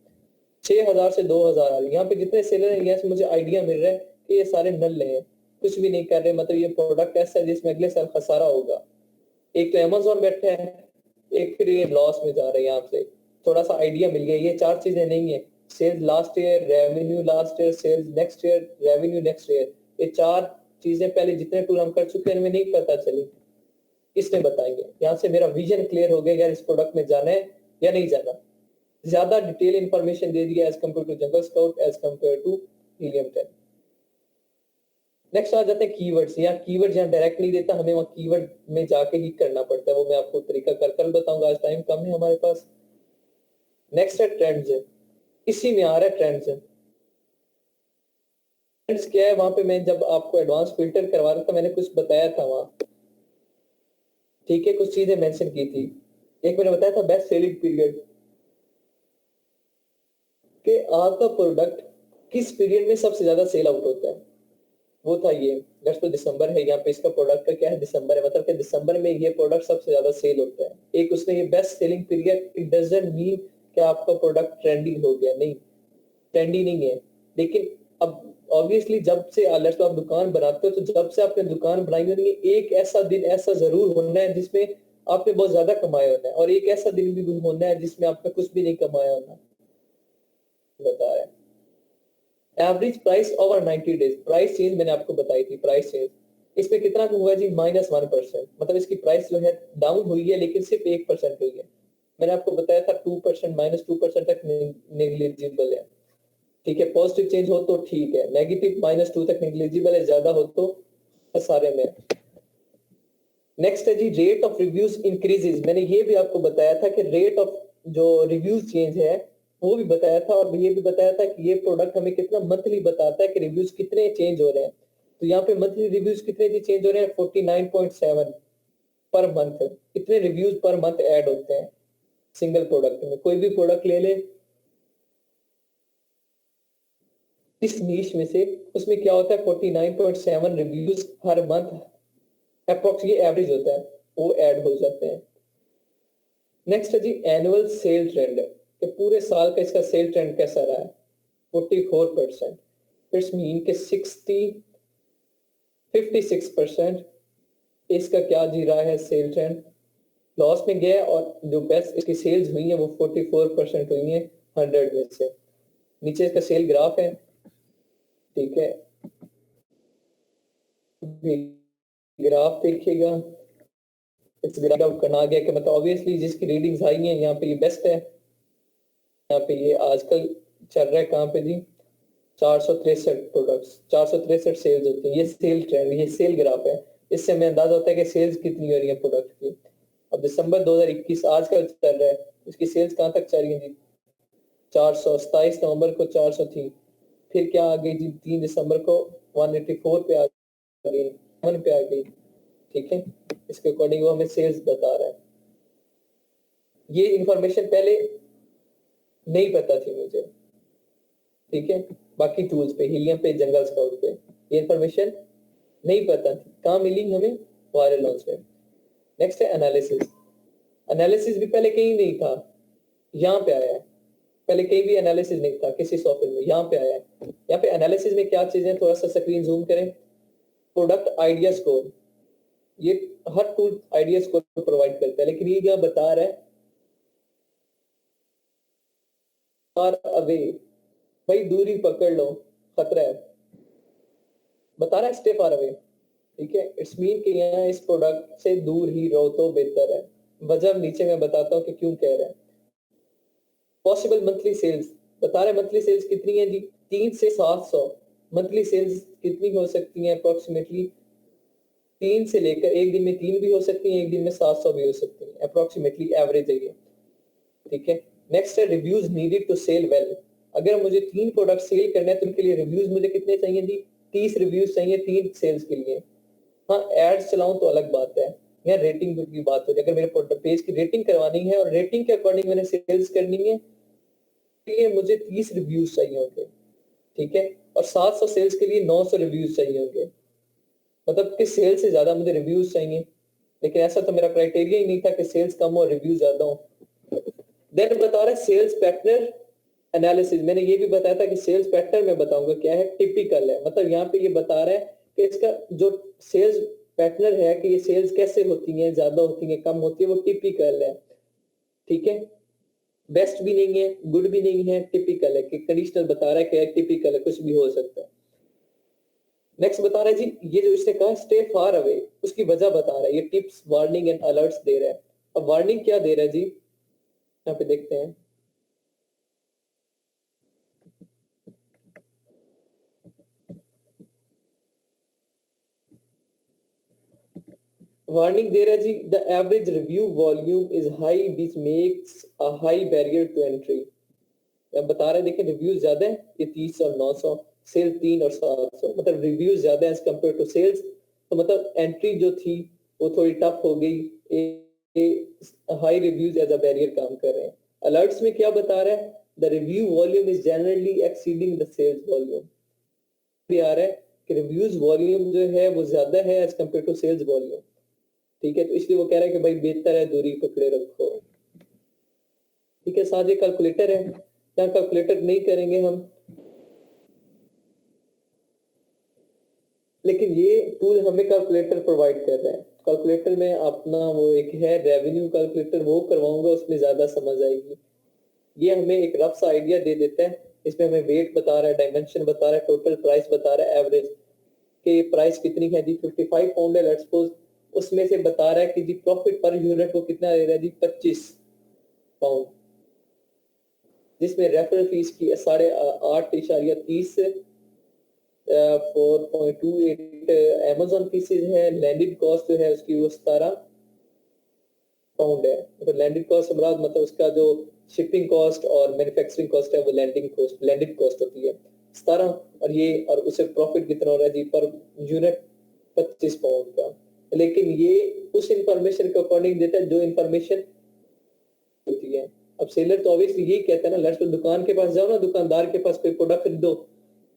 6,000 से 2,000 आ रही है। यहाँ पे जितने सेलर हैं यहाँ से मुझे आइडिया मिल रहा है कि ये सारे नल हैं, कुछ भी नहीं कर रहे, मतलब ये प्रोडक्ट ऐसा है जिसमें अगले साल खसारा होगा। एक तो Amazon बैठा है, एक फिर ये लॉस में जा रहा है, यहाँ से थोड़ा सा आइडिया मिल गया। ये 4 चीजें नहीं है, sales last year, revenue last year, sales next year, revenue next year, ये 4 चीजें पहले जितने टूल हम कर चुके हैं इनमें नहीं पता चली, इसने बताएंगे। यहाँ से मेरा विजन क्लियर हो गया यार इस प्रोडक्ट में जाना है या नहीं जाना। ज्यादा डिटेल इंफॉर्मेशन दे दिया as compare to jungle scout, as compare to helium 10। Next आ जाते हैं कीवर्ड्स। यहाँ कीवर्ड यहाँ डायरेक्ट नहीं देता, हमें वहाँ कीवर्ड में जाके ही करना पड़ता है, वो मैं आपको तरीका कर कर बताऊंगा, आज टाइम कम है हमारे पास। नेक्स्ट है ट्रेंड्स, इसी में आ रहा है ट्रेंड्स। ट्रेंड्स क्या है, वहां पे मैं जब आपको एडवांस फिल्टर करवा रहा था मैंने कुछ बताया था वहां, ठीक है, कुछ चीजें मेंशन की थी। एक मैंने बताया था बेस्ट सेलिंग पीरियड, कि आपका प्रोडक्ट किस पीरियड में सबसे ज्यादा सेल आउट होता है, वो था ये। अगस्त तो दिसंबर है, यहाँ पे इसका प्रोडक्ट का क्या है, दिसंबर है, मतलब कि दिसंबर में ये प्रोडक्ट सबसे ज्यादा सेल होता है। एक उसने ये best selling period, it doesn't mean कि आपका प्रोडक्ट ट्रेंडिंग हो गया, नहीं, ट्रेंडी नहीं है। लेकिन अब ऑब्वियसली जब से लेट्स आप दुकान बनाते हो, तो जब से आपने दुकान बनाई होगी, एक ऐसा दिन ऐसा जरूर होना है जिसमें आपने बहुत ज्यादा कमाया होना है, और एक ऐसा दिन भी होना है जिसमें आपने कुछ भी नहीं कमाया होना। बता रहे हैं average price over 90 days, price change मैंने आपको बताई थी, प्राइस चेंज इसमें कितना हुआ जी, -1%, मतलब इसकी प्राइस जो है डाउन हुई है, लेकिन सिर्फ 1% हुई है। मैंने आपको बताया था 2%, -2% तक नेग्लिजिबल है, ठीक है। पॉजिटिव चेंज हो तो ठीक है, नेगेटिव -2 तक नेग्लिजिबल है, ज्यादा हो तो खसारे में। नेक्स्ट है जी रेट ऑफ रिव्यूज इंक्रीजेज, मैंने ये भी आपको बताया था कि रेट ऑफ जो रिव्यूज चेंज है वो भी बताया था, और ये भी बताया था कि ये प्रोडक्ट हमें कितना मंथली बताता है कि रिव्यूज कितने चेंज हो रहे हैं। तो यहाँ पे मंथली रिव्यूज कितने जी चेंज हो रहे हैं, 49.7 पर मंथ, कितने रिव्यूज पर मंथ ऐड होते हैं सिंगल प्रोडक्ट में। कोई भी प्रोडक्ट ले ले इस नीश में से, उसमें क्या होता है 49.7 रिव्यूज हर मंथ अप्रोक्स, ये एवरेज होता है, वो ऐड हो जाते हैं। नेक्स्ट है जी एनुअल सेल ट्रेंड, कि पूरे साल का इसका सेल ट्रेंड कैसा रहा है, 44%, इट्स मीन के 56% इसका क्या जी रहा है सेल ट्रेंड, लॉस में गया, और जो बेस्ट इसकी सेल्स हुई है वो 44% हुई है 100 में से। नीचे इसका सेल ग्राफ है, ठीक है, ग्राफ देखिएगा, इस ग्राफ आउट करना आ गया कि मतलब ऑब्वियसली जिसकी रीडिंग्स आई हैं यहाँ पे ये बेस्ट है। यहाँ पे ये आजकल चल रहा है कहाँ पे जी, 463 प्रोडक्ट्स, 463 सेल्स होती है, ये सेल ट्रेंड, ये सेल ग्राफ है। इससे हमें अंदाजा होता है कि सेल्स कितनी हो रही है प्रोडक्ट की। अब दिसंबर 2021 आजकल चल रहा है, इसकी सेल्स कहाँ तक चल रही है जी, 427 नवंबर को 400 थी, फिर क्या आ गई जी 3 दिसंबर को 184 पे आ गई, 1 पे आ गई, ठीक है। इसके अकॉर्डिंग वो हमें सेल्स बता रहा है। ये इंफॉर्मेशन पहले नहीं पता थी मुझे, ठीक है। बाकी टूल्स पे, हीलियम पे, जंगल स्काउट पे ये इंफॉर्मेशन नहीं पता थी, कहाँ मिली हमें, वायरल लॉन्च में। नेक्स्ट है एनालिसिस, एनालिसिस भी पहले कहीं नहीं था, यहाँ पे आया है, पहले कहीं भी एनालिसिस नहीं था किसी सॉफ्टवेयर में, यहाँ पे आया है। यहाँ पे एनालिसिस में क्या चीजें, थोड़ा सा स्क्रीन जूम करें, प्रोडक्ट आइडिया स्कोर, ये हर टूल आइडिया स्कोर प्रोवाइड करता है, लेकिन ये यहाँ बता रहा है फार अवे, भाई दूरी पकड़ लो, खतरा है, बता रहा है स्टे फार अवे, ठीक है। इट्स मीन कि यहाँ इस प्रोडक्ट से दूर ही रहो तो बेहतर है। वजह नीचे मैं बताता हूँ कि क्यों कह रहा है। पॉसिबल मंथली सेल्स बता रहे, मंथली सेल्स कितनी है जी, 3 से 700 मंथली सेल्स कितनी हो सकती है अप्रोक्सीमेटली, 3 से लेकर एक दिन में 3 भी हो सकती है, एक दिन में 700 भी हो सकती है, अप्रोक्सीमेटली एवरेज है ये, ठीक है। नेक्स्ट है reviews needed to sell well, अगर मुझे 3 प्रोडक्ट सेल करना है तो उनके लिए रिव्यूज मुझे कितने चाहिए जी, 30 रिव्यूज चाहिए 3 सेल्स के लिए। हाँ एड्स चलाऊं तो अलग बात है, या रेटिंग की बात हो, अगर मेरे पेज की रेटिंग करवानी है और रेटिंग के अकॉर्डिंग मैंने सेल्स करनी है, लिए मुझे 30 रिव्यूज चाहिए होंगे, ठीक है, और 700 सेल्स के लिए 900 रिव्यूज चाहिए होंगे, मतलब कि सेल से ज्यादा मुझे रिव्यूज चाहिए। लेकिन ऐसा तो मेरा क्राइटेरिया ही नहीं था कि सेल्स कम हो रिव्यू ज्यादा हो। देन बता रहा है सेल्स पैटर्न एनालिसिस, मैंने ये भी बताया था कि सेल्स पैटर्न में बताऊंगा क्या है, टिपिकल है, मतलब यहाँ पे ये बता रहा है कि इसका जो सेल्स पैटर्न है कि ये सेल्स कैसे होती है, ज्यादा होती है कम होती है, वो टिपिकल है, ठीक है। बेस्ट भी नहीं है, गुड भी नहीं है, टिपिकल है, कि कंडीशनल बता रहा है कि टिपिकल है, कुछ भी हो सकता है। नेक्स्ट बता रहा है जी, ये जो इसने कहा स्टे फार अवे, उसकी वजह बता रहा है, ये टिप्स वार्निंग एंड अलर्ट्स दे रहा है। अब वार्निंग क्या दे रहा है जी, यहाँ पे देखते हैं। वार्निंग दे रहा है जी, the average review volume is high which makes a high barrier to entry. अब बता रहे हैं, देखिए रिव्यूज ज्यादा है, ये 30 और 900, सेल 3 और 700, मतलब रिव्यूज ज्यादा है एज कम्पेयर टू सेल्स, तो मतलब एंट्री जो थी वो थोड़ी टफ हो गई। High reviews as a barrier काम कर रहे हैं। अलर्ट्स में क्या बता रहा है, the review volume is generally exceeding the sales volume. भी आ रहा है कि रिव्यूज वॉल्यूम जो है वो ज्यादा है as compare to sales volume, ठीक है। तो इसलिए वो कह रहा है कि भाई बेहतर है दूरी पकड़े रखो, ठीक है। साथ ही कैलकुलेटर है, यहाँ कैलकुलेटर नहीं करेंगे हम, लेकिन ये टूल हमें कैलकुलेटर प्रोवाइड कर रहा है। कैलकुलेटर में अपना वो एक है रेवेन्यू कैलकुलेटर, वो करवाऊंगा, उसमें ज्यादा समझ आएगी। ये हमें एक रफ सा आइडिया दे देता है, इसमें हमें वेट बता रहा है, डायमेंशन बता रहा है, टोटल प्राइस बता रहा है, एवरेज के प्राइस कितनी है जी, 55 पाउंड है लेट्स सपोज, उसमें से बता रहा है कि जी प्रॉफिट पर यूनिट वो कितना दे रहा है जी, 25 पाउंड, जिसमें रेफरल फीस की 8.30 4.28 अमेज़न फीसेज है। लैंडेड कॉस्ट जो है उसकी वो 17 पाउंड है। तो लैंडेड कॉस्ट मुराद मतलब उसका जो शिपिंग कॉस्ट और मैन्युफैक्चरिंग कॉस्ट है वो लैंडेड कॉस्ट होती है 17, और ये और उसे प्रॉफिट कितना हो रहा है जी पर यूनिट 25 पाउंड का। लेकिन ये उस इंफॉर्मेशन के अकॉर्डिंग देता है जो इंफॉर्मेशन होती है। अब सेलर तो ऑब्वियसली यही कहता है ना, लेट्स दुकान के पास जाओ ना, दुकानदार के पास कोई प्रोडक्ट खरीदो,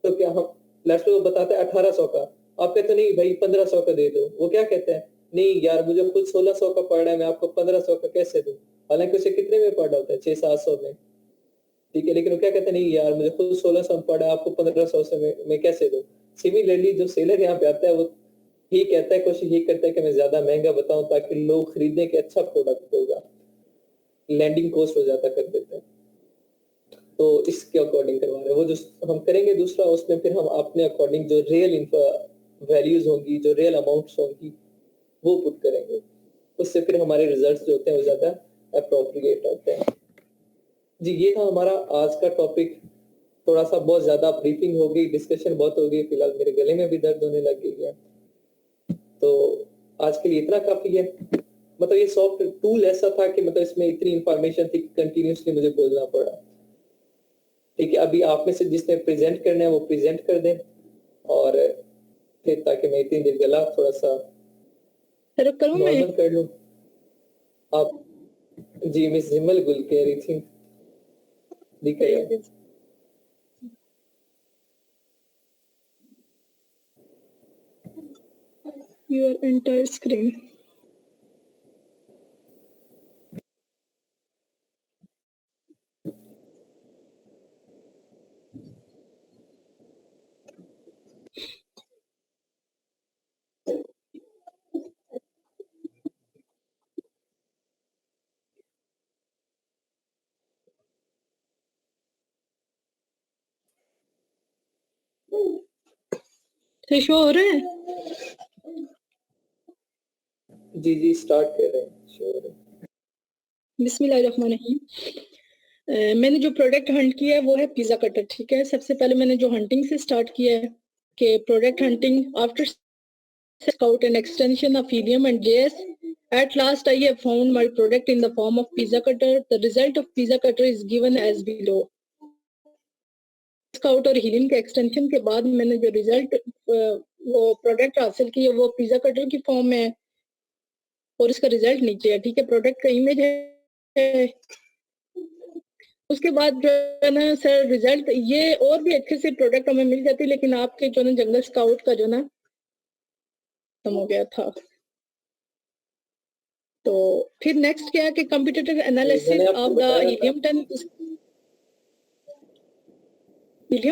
तो क्या हम लेट्स वो बताता है 1800 का, आप कहते नहीं भाई 1500 का दे दो, वो क्या कहता है, नहीं यार मुझे खुद 1600 का पड़ रहा है, मैं आपको 1500 का कैसे दूं, हालांकि उसे कितने में पड़ रहा होता है 600-700 में, ठीक है। लेकिन वो क्या कहते हैं, नहीं यार मुझे खुद 1600 में पड़ा है, आपको 1500 से मैं कैसे दूं। सिमिलरली जो सेलर यहाँ पे आता है वो ही कहता है, कोशिश ये करता है कि मैं ज्यादा महंगा बताऊं ताकि लोग खरीदें कि अच्छा प्रोडक्ट होगा, लैंडिंग कॉस्ट हो ज्यादा कर देते हैं। तो इसके अकॉर्डिंग करवा रहे हैं। वो जो हम करेंगे दूसरा, उसमें फिर हम अपने अकॉर्डिंग जो रियल वैल्यूज होंगी, जो रियल अमाउंट्स होंगी वो पुट करेंगे, उससे फिर हमारे रिजल्ट्स जो होते हैं वो ज्यादा अप्रोप्रिएट होते हैं। जी ये था हमारा आज का टॉपिक, थोड़ा सा बहुत ज्यादा ब्रीफिंग हो गई, डिस्कशन बहुत हो गई, फिलहाल मेरे गले में भी दर्द होने लग गई है, तो आज के लिए इतना काफी है। मतलब ये सॉफ्ट टूल ऐसा था कि मतलब इसमें इतनी इंफॉर्मेशन थी कंटिन्यूसली मुझे बोलना पड़ा, ठीक है। अभी आप में से जिसने प्रेजेंट करना है वो प्रेजेंट कर दें, और फिर ताकि मैं इतनी देर गला थोड़ा सा नॉर्मल कर लूं। आप जी मिस जिमल गुल कह रही थी, दिखाइए। Your entire screen. तो शो हो रहा है? जी जी स्टार्ट कर रहे हैं, श्योर है। बिस्मिल्लाहिर्रहमानिर्रहीम। मैंने जो प्रोडक्ट हंट किया है वो है पिज़्ज़ा कटर, ठीक है। सबसे पहले मैंने जो हंटिंग से स्टार्ट किया है कि product hunting after scout an extension of Helium and JS. At last, I have found my product in the form of pizza cutter. The result of pizza cutter is given as below. Scout और Helium के extension के बाद मैंने जो result वो product हासिल की है वो पिज़्ज़ा कटर की फॉर्म में है और इसका रिजल्ट नीचे है, ठीक है। प्रोडक्ट का इमेज है। उसके बाद जो है ना सर रिजल्ट, ये और भी अच्छे से प्रोडक्ट हमें मिल जाती, लेकिन आपके जो ना जंगल स्काउट का जो ना खत्म हो गया था। तो फिर नेक्स्ट क्या है कि कंप्यूटेटिव एनालिसिस ऑफ द हीलियम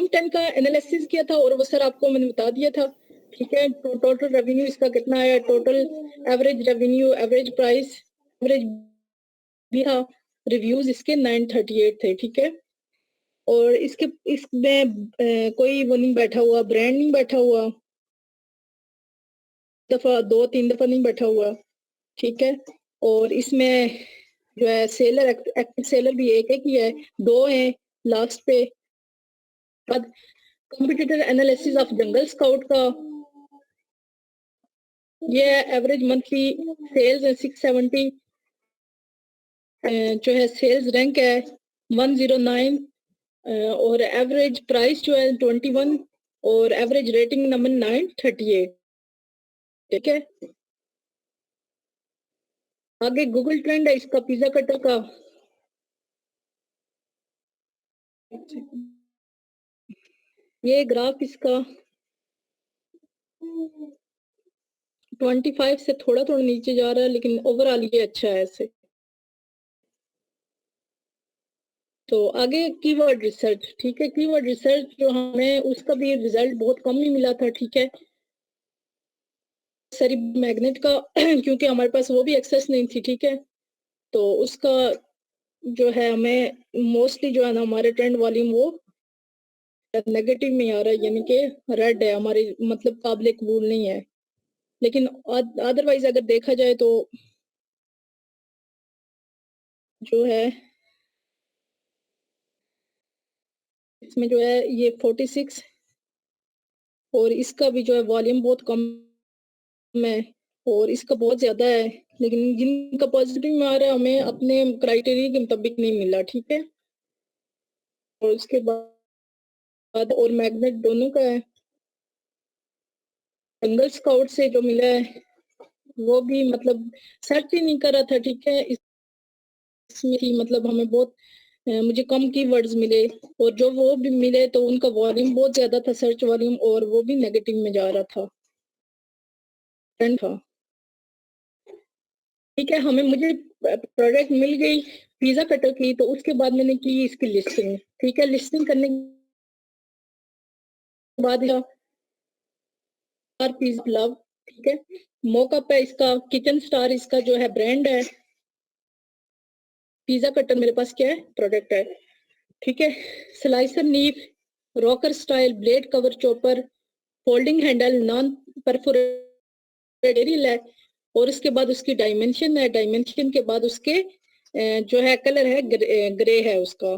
10 का एनालिसिस किया था और वो सर आपको मैंने बता दिया था, ठीक है। टोटल रेवेन्यू इसका कितना आया, total average revenue, average price, average भी था, रिव्यूज इसके 938 थे, ठीक है। और इसमें कोई वो नहीं बैठा हुआ, ब्रांड नहीं बैठा हुआ, दफा 2-3 दफा नहीं बैठा हुआ, ठीक है। और इसमें जो है सेलर एक्टिव सेलर भी एक ही है, 2 हैं लास्ट पे। बाद competitor analysis of jungle scout का ये एवरेज मंथली सेल्स है 670, जो है सेल्स रैंक है 109, और एवरेज प्राइस जो है 21 और एवरेज रेटिंग नंबर 938, ठीक है। आगे गूगल ट्रेंड है इसका पिज्जा कटर का, ये ग्राफ इसका 25 से थोड़ा थोड़ा नीचे जा रहा है, लेकिन ओवरऑल ये अच्छा है ऐसे। तो आगे कीवर्ड रिसर्च, ठीक है। कीवर्ड रिसर्च जो हमें उसका भी रिजल्ट बहुत कम ही मिला था, ठीक है। सरी मैग्नेट का क्योंकि हमारे पास वो भी एक्सेस नहीं थी, ठीक है। तो उसका जो है हमें मोस्टली जो है ना हमारे ट्रेंड वॉल्यूम वो नेगेटिव में आ रहा है, यानी कि रेड है हमारी, मतलब काबिल कबूल नहीं है। लेकिन अदरवाइज अगर देखा जाए तो जो है इसमें जो है ये 46 और इसका भी जो है वॉल्यूम बहुत कम है और इसका बहुत ज्यादा है, लेकिन जिनका पॉजिटिव में आ रहा है हमें अपने क्राइटेरिया के मुताबिक नहीं मिला, ठीक है। और उसके बाद और मैग्नेट दोनों का है। जंगल स्काउट से जो मिला है वो भी मतलब सर्च ही नहीं करा था, ठीक है। इसमें ही मतलब हमें बहुत मुझे कम कीवर्ड्स मिले और जो वो भी मिले तो उनका वॉल्यूम बहुत ज्यादा था, सर्च वॉल्यूम, और वो भी नेगेटिव में जा रहा था, ट्रेंड था, ठीक है। मुझे प्रोडक्ट मिल गई पिज्जा कटर की, तो उसके बाद मैंने की इसकी लिस्टिंग, ठीक है। लिस्टिंग करने के बाद पिज्जा लव, ठीक है। मौका पे इसका किचन स्टार इसका जो है ब्रांड है। पिज्जा कटर मेरे पास क्या है प्रोडक्ट है, ठीक है। Slicer knife, rocker style, blade cover chopper, folding handle, non perforated है। और उसके बाद उसकी डायमेंशन है, डायमेंशन के बाद उसके जो है कलर है ग्रे है उसका।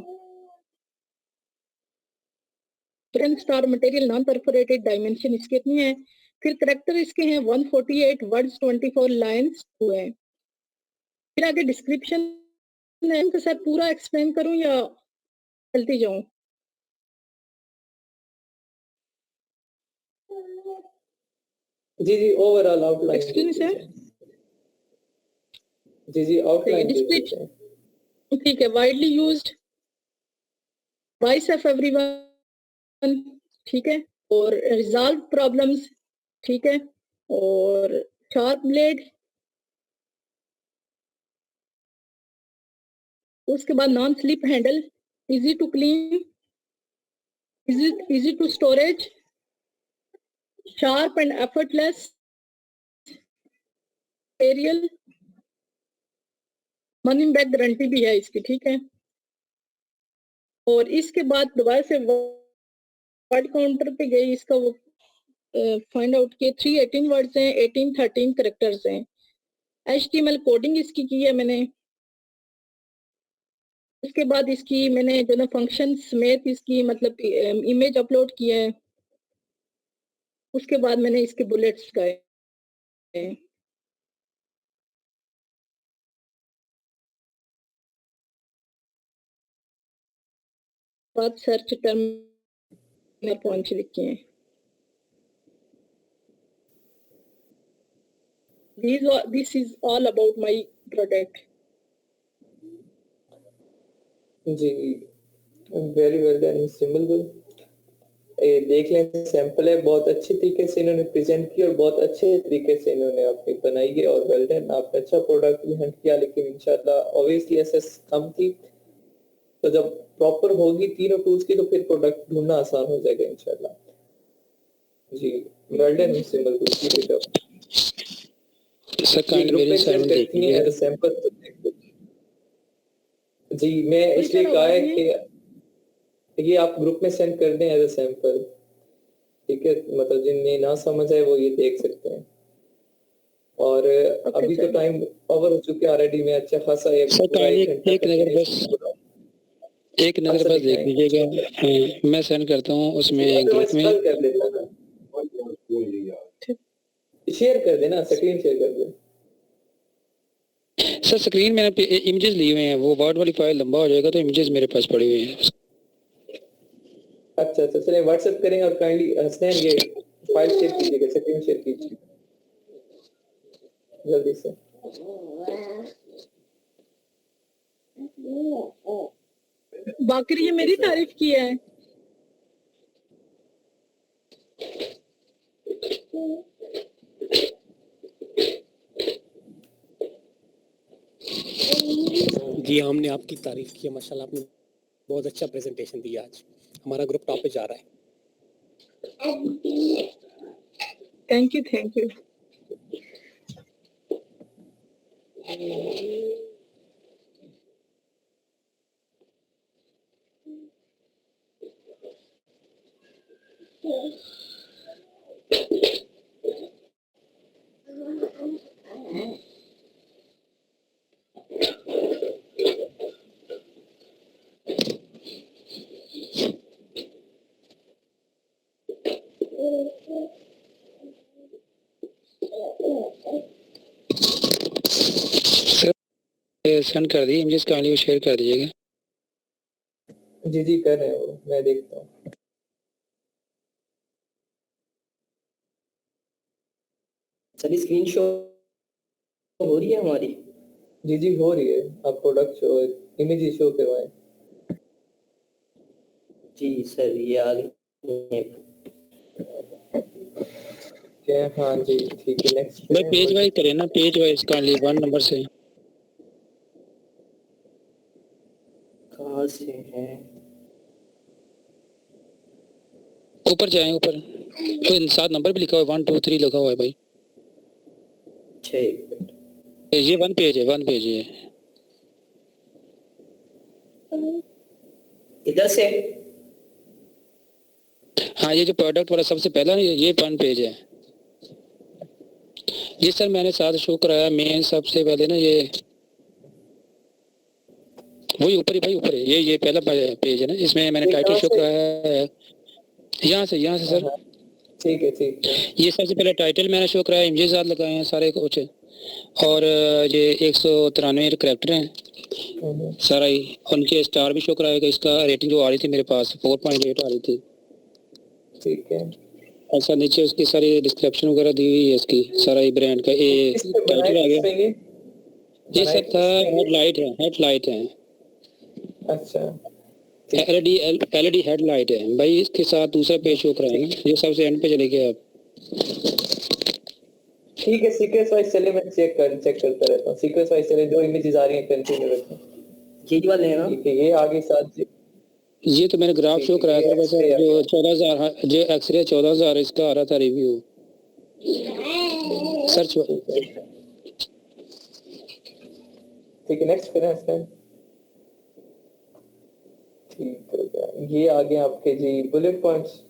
Star material, non perforated, dimension इसके इतनी है। फिर करेक्टर इसके हैं 148 वर्ड्स, 24 लाइंस हुए हैं। फिर आगे डिस्क्रिप्शन है, तो सर पूरा एक्सप्लेन करूं या चलती जाऊं? जी जी overall outline excuse me sir. जी आउटलाइन डिस्क्रिप्शन ठीक है। Widely used, voice of everyone, ठीक है। और रिजॉल्व प्रॉब्लम्स, ठीक है। और शार्प ब्लेड, उसके बाद non slip handle, easy to clean, easy to storage, sharp and effortless material, money back guarantee भी है इसकी, ठीक है। और इसके बाद दोबारा से वर्ड काउंटर पे गई, इसका वो फाइंड आउट किए 318 वर्ड्स हैं, 1813 करेक्टर्स हैं। HTML कोडिंग इसकी की है मैंने। उसके बाद इसकी मैंने जो ना फंक्शन समेत इसकी मतलब इमेज अपलोड किया है। उसके बाद मैंने इसके बुलेट्स गए, बाद सर्च टर्म पॉइंट्स लिखे हैं। This is all about my product. जी वेरी वेल डन सिंपल। देख लें सैंपल है, बहुत अच्छे तरीके से इन्होंने प्रेजेंट किया और बहुत अच्छे तरीके से इन्होंने अपनी बनाई है और वेल डन। आपने अच्छा प्रोडक्ट भी हंट किया, लेकिन इंशाल्लाह ऑब्वियसली एसएस कम थी, तो जब प्रॉपर होगी तीनों टूल्स की तो फिर प्रोडक्ट ढूंढना आसान हो जाएगा इंशाल्लाह। जी well done simple to keep it up. Sir kind मेरी साइड देखिए एज अ सैंपल। जी मैं इसलिए कहा है कि ये आप ग्रुप में सेंड कर दें एज अ सैंपल, ठीक है। मतलब जिन्हें ना समझ आए वो ये देख सकते हैं। और अभी तो सर। टाइम ओवर हो चुके ऑलरेडी। मैं अच्छा खासा सर काइंडली एक नज़र अच्छा बस देख दिखाएं। लीजिएगा। हाँ, मैं सेंड करता हूँ उसमें ग्रुप अदरवाइज में। कल कर लेता ना, शेयर कर देना, स्क्रीन शेयर कर दे। सर स्क्रीन मैंने इमेजेस लिए हुए हैं, वो वर्ड वाली फाइल लंबा हो जाएगा तो इमेजेस मेरे पास पड़े हुए हैं। अच्छा अच्छा, चलिए व्हाट्सएप करेंगे और काइंडली हसनैन ये फाइल शेयर कीजिएगा, स्क्रीन शेयर कीजिए जल्दी से। बाकिर ये मेरी तारीफ की है। जी हमने आपकी तारीफ की है, माशाल्लाह आपने बहुत अच्छा प्रेजेंटेशन दिया। आज हमारा ग्रुप टॉप पे जा रहा है। Thank you thank you. Send कर दिए इमेजेस, काइंडली शेयर कर दीजिएगा। जी जी कर रहे हैं वो, मैं देखता हूँ। सर स्क्रीन शो हो रही है हमारी? जी जी हो रही है। आप प्रोडक्ट शो, इमेज शो करवाएं। जी सर ये आ गई। क्या? हाँ जी ठीक है, नेक्स्ट भाई पेज वाइज करें ना, पेज वाइज काइंडली 1 नंबर से। कहाँ से है? ऊपर जाएं, ऊपर तो 7 नंबर भी लिखा हुआ है, 1 2 3 लिखा हुआ है भाई। अच्छा एक मिनट। ये 1 पेज है, 1 पेज है। इधर से? हाँ ये जो प्रोडक्ट वाला सबसे पहला ये 1 पेज है। जी सर मैंने साथ शो कराया मेन सबसे पहले ना, ये वही ऊपर ही भाई, ऊपर है ये पहला पेज है ना, इसमें मैंने टाइटल शो कराया है। यहाँ से सर। ठीक है ठीक है। ये सबसे पहले टाइटल मैंने शो कराया, इमेजेस साथ लगाए हैं सारे कुछ, और ये 193 कैरेक्टर हैं सारा ही, उनके स्टार भी शो कराएगा। इसका रेटिंग जो आ रही थी मेरे पास 4.8 आ रही थी। ठीक है। ऐसा नीचे उसकी सारी डिस्क्रिप्शन वगैरह दी हुई है इसकी, सारा ही ब्रांड का। ये टाइटल आ गया जी सर था, हेडलाइट है। अच्छा एलईडी हेडलाइट है भाई। इसके साथ दूसरा पेज शो कराएंगे, ये सबसे एंड पे चले गए आप। ठीक है, सीक्वेंस वाइज चले, मैं चेक करता रहता हूँ। सीक्वेंस वाइज चले, जो इमेजेस आ रही हैं कंटिन्यू रखें। यही वाले हैं ना? ठीक है, ये आगे साथ ये तो मैंने ग्राफ शो कराया था वैसे, जो 14,000 जो एक्सरे 14,000 इसका आ रहा था रिव्यू सर्च। ठीक है, नेक्स्ट करें इसका। ठीक हो गया। ये आगे आपके जी बुलेट पॉइंट्स।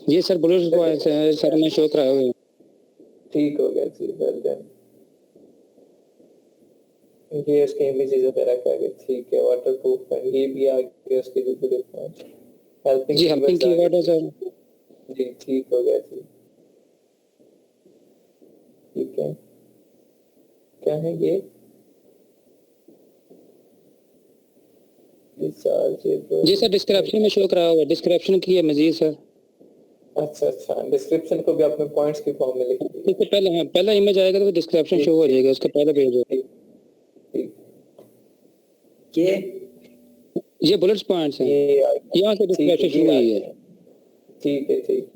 ये सर बुलेट पॉइंट्स हैं सर, मैं शो कराया हुआ है। ठीक हो गया जी, वेल डन। ये उसके इमेजेस वगैरह का गया। ठीक है, वाटरप्रूफ है। ये भी आ गया उसके जो बुलेट पॉइंट्स। हेल्पिंग जी हेल्पिंग कीवर्ड है सर। जी ठीक हो गया जी। ठीक है, क्या है ये? जी सर डिस्क्रिप्शन में शो कराया हुआ है, डिस्क्रिप्शन की है मजीद सर। अच्छा, डिस्क्रिप्शन को भी आपने पॉइंट्स के फॉर्म में लिख दिया। इससे पहले पहला इमेज आएगा तो डिस्क्रिप्शन शो हो जाएगा, उसका पहला पेज है। ये बुलेट पॉइंट्स हैं, यहाँ से डिस्क्रिप्शन शुरू हुई है। ठीक है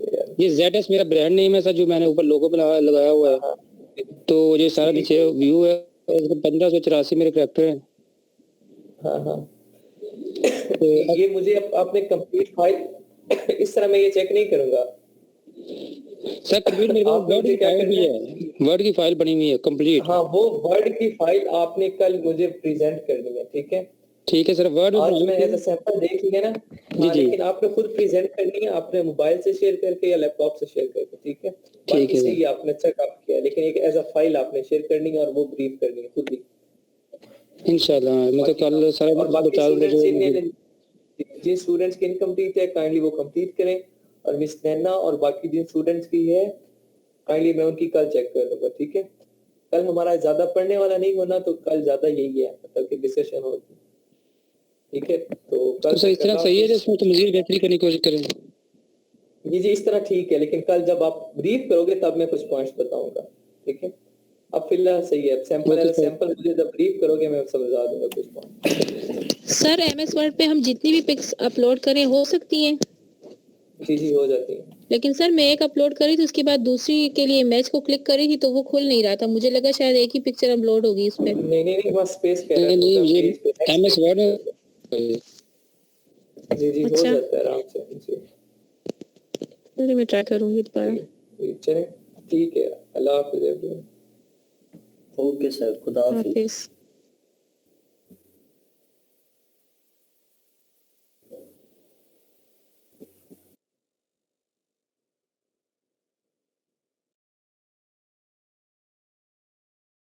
यार। ये ZS मेरा ब्रांड नेम है सर, जो मैंने ऊपर लोगो पे लगाया हुआ है। तो ये सारा नीचे व्यू है, 1584 मेरे कैरेक्टर हैं। हाँ तो ये मुझे आपने कंप्लीट फाइल इस तरह मैं ये चेक नहीं करूंगा सर। कंप्लीट मेरे पास वर्ड की फाइल भी है, वर्ड की फाइल बनी हुई है कंप्लीट। हाँ, वो वर्ड की फाइल आपने कल मुझे प्रेजेंट करनी है। ठीक है, ठीक है सर, वर्ड आज मैं एज अ सैंपल देख लिया ना। हाँ, जी। लेकिन आपने खुद प्रेजेंट करनी है, आपने मोबाइल से शेयर करके या लैपटॉप से शेयर करके, ठीक है? बाकी है सही है, आपने अच्छा काम किया, लेकिन एक एज अ फाइल आपने शेयर करनी है और वो ब्रीफ करनी है खुद ही। इंशाल्लाह। मैं तो कल सारा और बाकी बता दूंगा स्टूडेंट्स जिन स्टूडेंट्स की इनकम्प्लीट है काइंडली वो कंप्लीट करें, और मिस नैना और बाकी जिन स्टूडेंट्स की है काइंडली मैं उनकी कल चेक कर लूंगा, ठीक है? कल हमारा ज्यादा पढ़ने वाला नहीं होना, तो कल ज्यादा यही है, मतलब कि डिस्कशन होगी, ठीक है? तो कल तो सर इस तरह सही है, इसमें तो मजीद बेहतरी करने की कोशिश करें। जी इस तरह ठीक है, लेकिन कल जब आप ब्रीफ करोगे तब मैं कुछ पॉइंट्स बताऊंगा, ठीक है? अब फिलहाल सही है, सैंपल ओके सर। सैंपल मुझे जब ब्रीफ करोगे मैं समझा दूंगा कुछ पॉइंट। सर MS वर्ड पे हम जितनी भी पिक्स अपलोड करें हो सकती हैं, जी हो जाती है। लेकिन सर मैं एक अपलोड करी थी, उसके बाद दूसरी के लिए इमेज को क्लिक करी थी तो वो खुल नहीं रहा था, मुझे लगा शायद एक ही पिक्चर अपलोड होगी इस पे। नहीं बस स्पेस कह रहा नहीं था ये पेज पे next MS page वर्ड पे। जी हो अच्छा। जाता है आराम से जी। चलिए मैं ट्राई करूंगी दोबारा। चलें ठीक है, अल्लाह हाफिज़। ओके सर, खुदा हाफिज। हाफिज।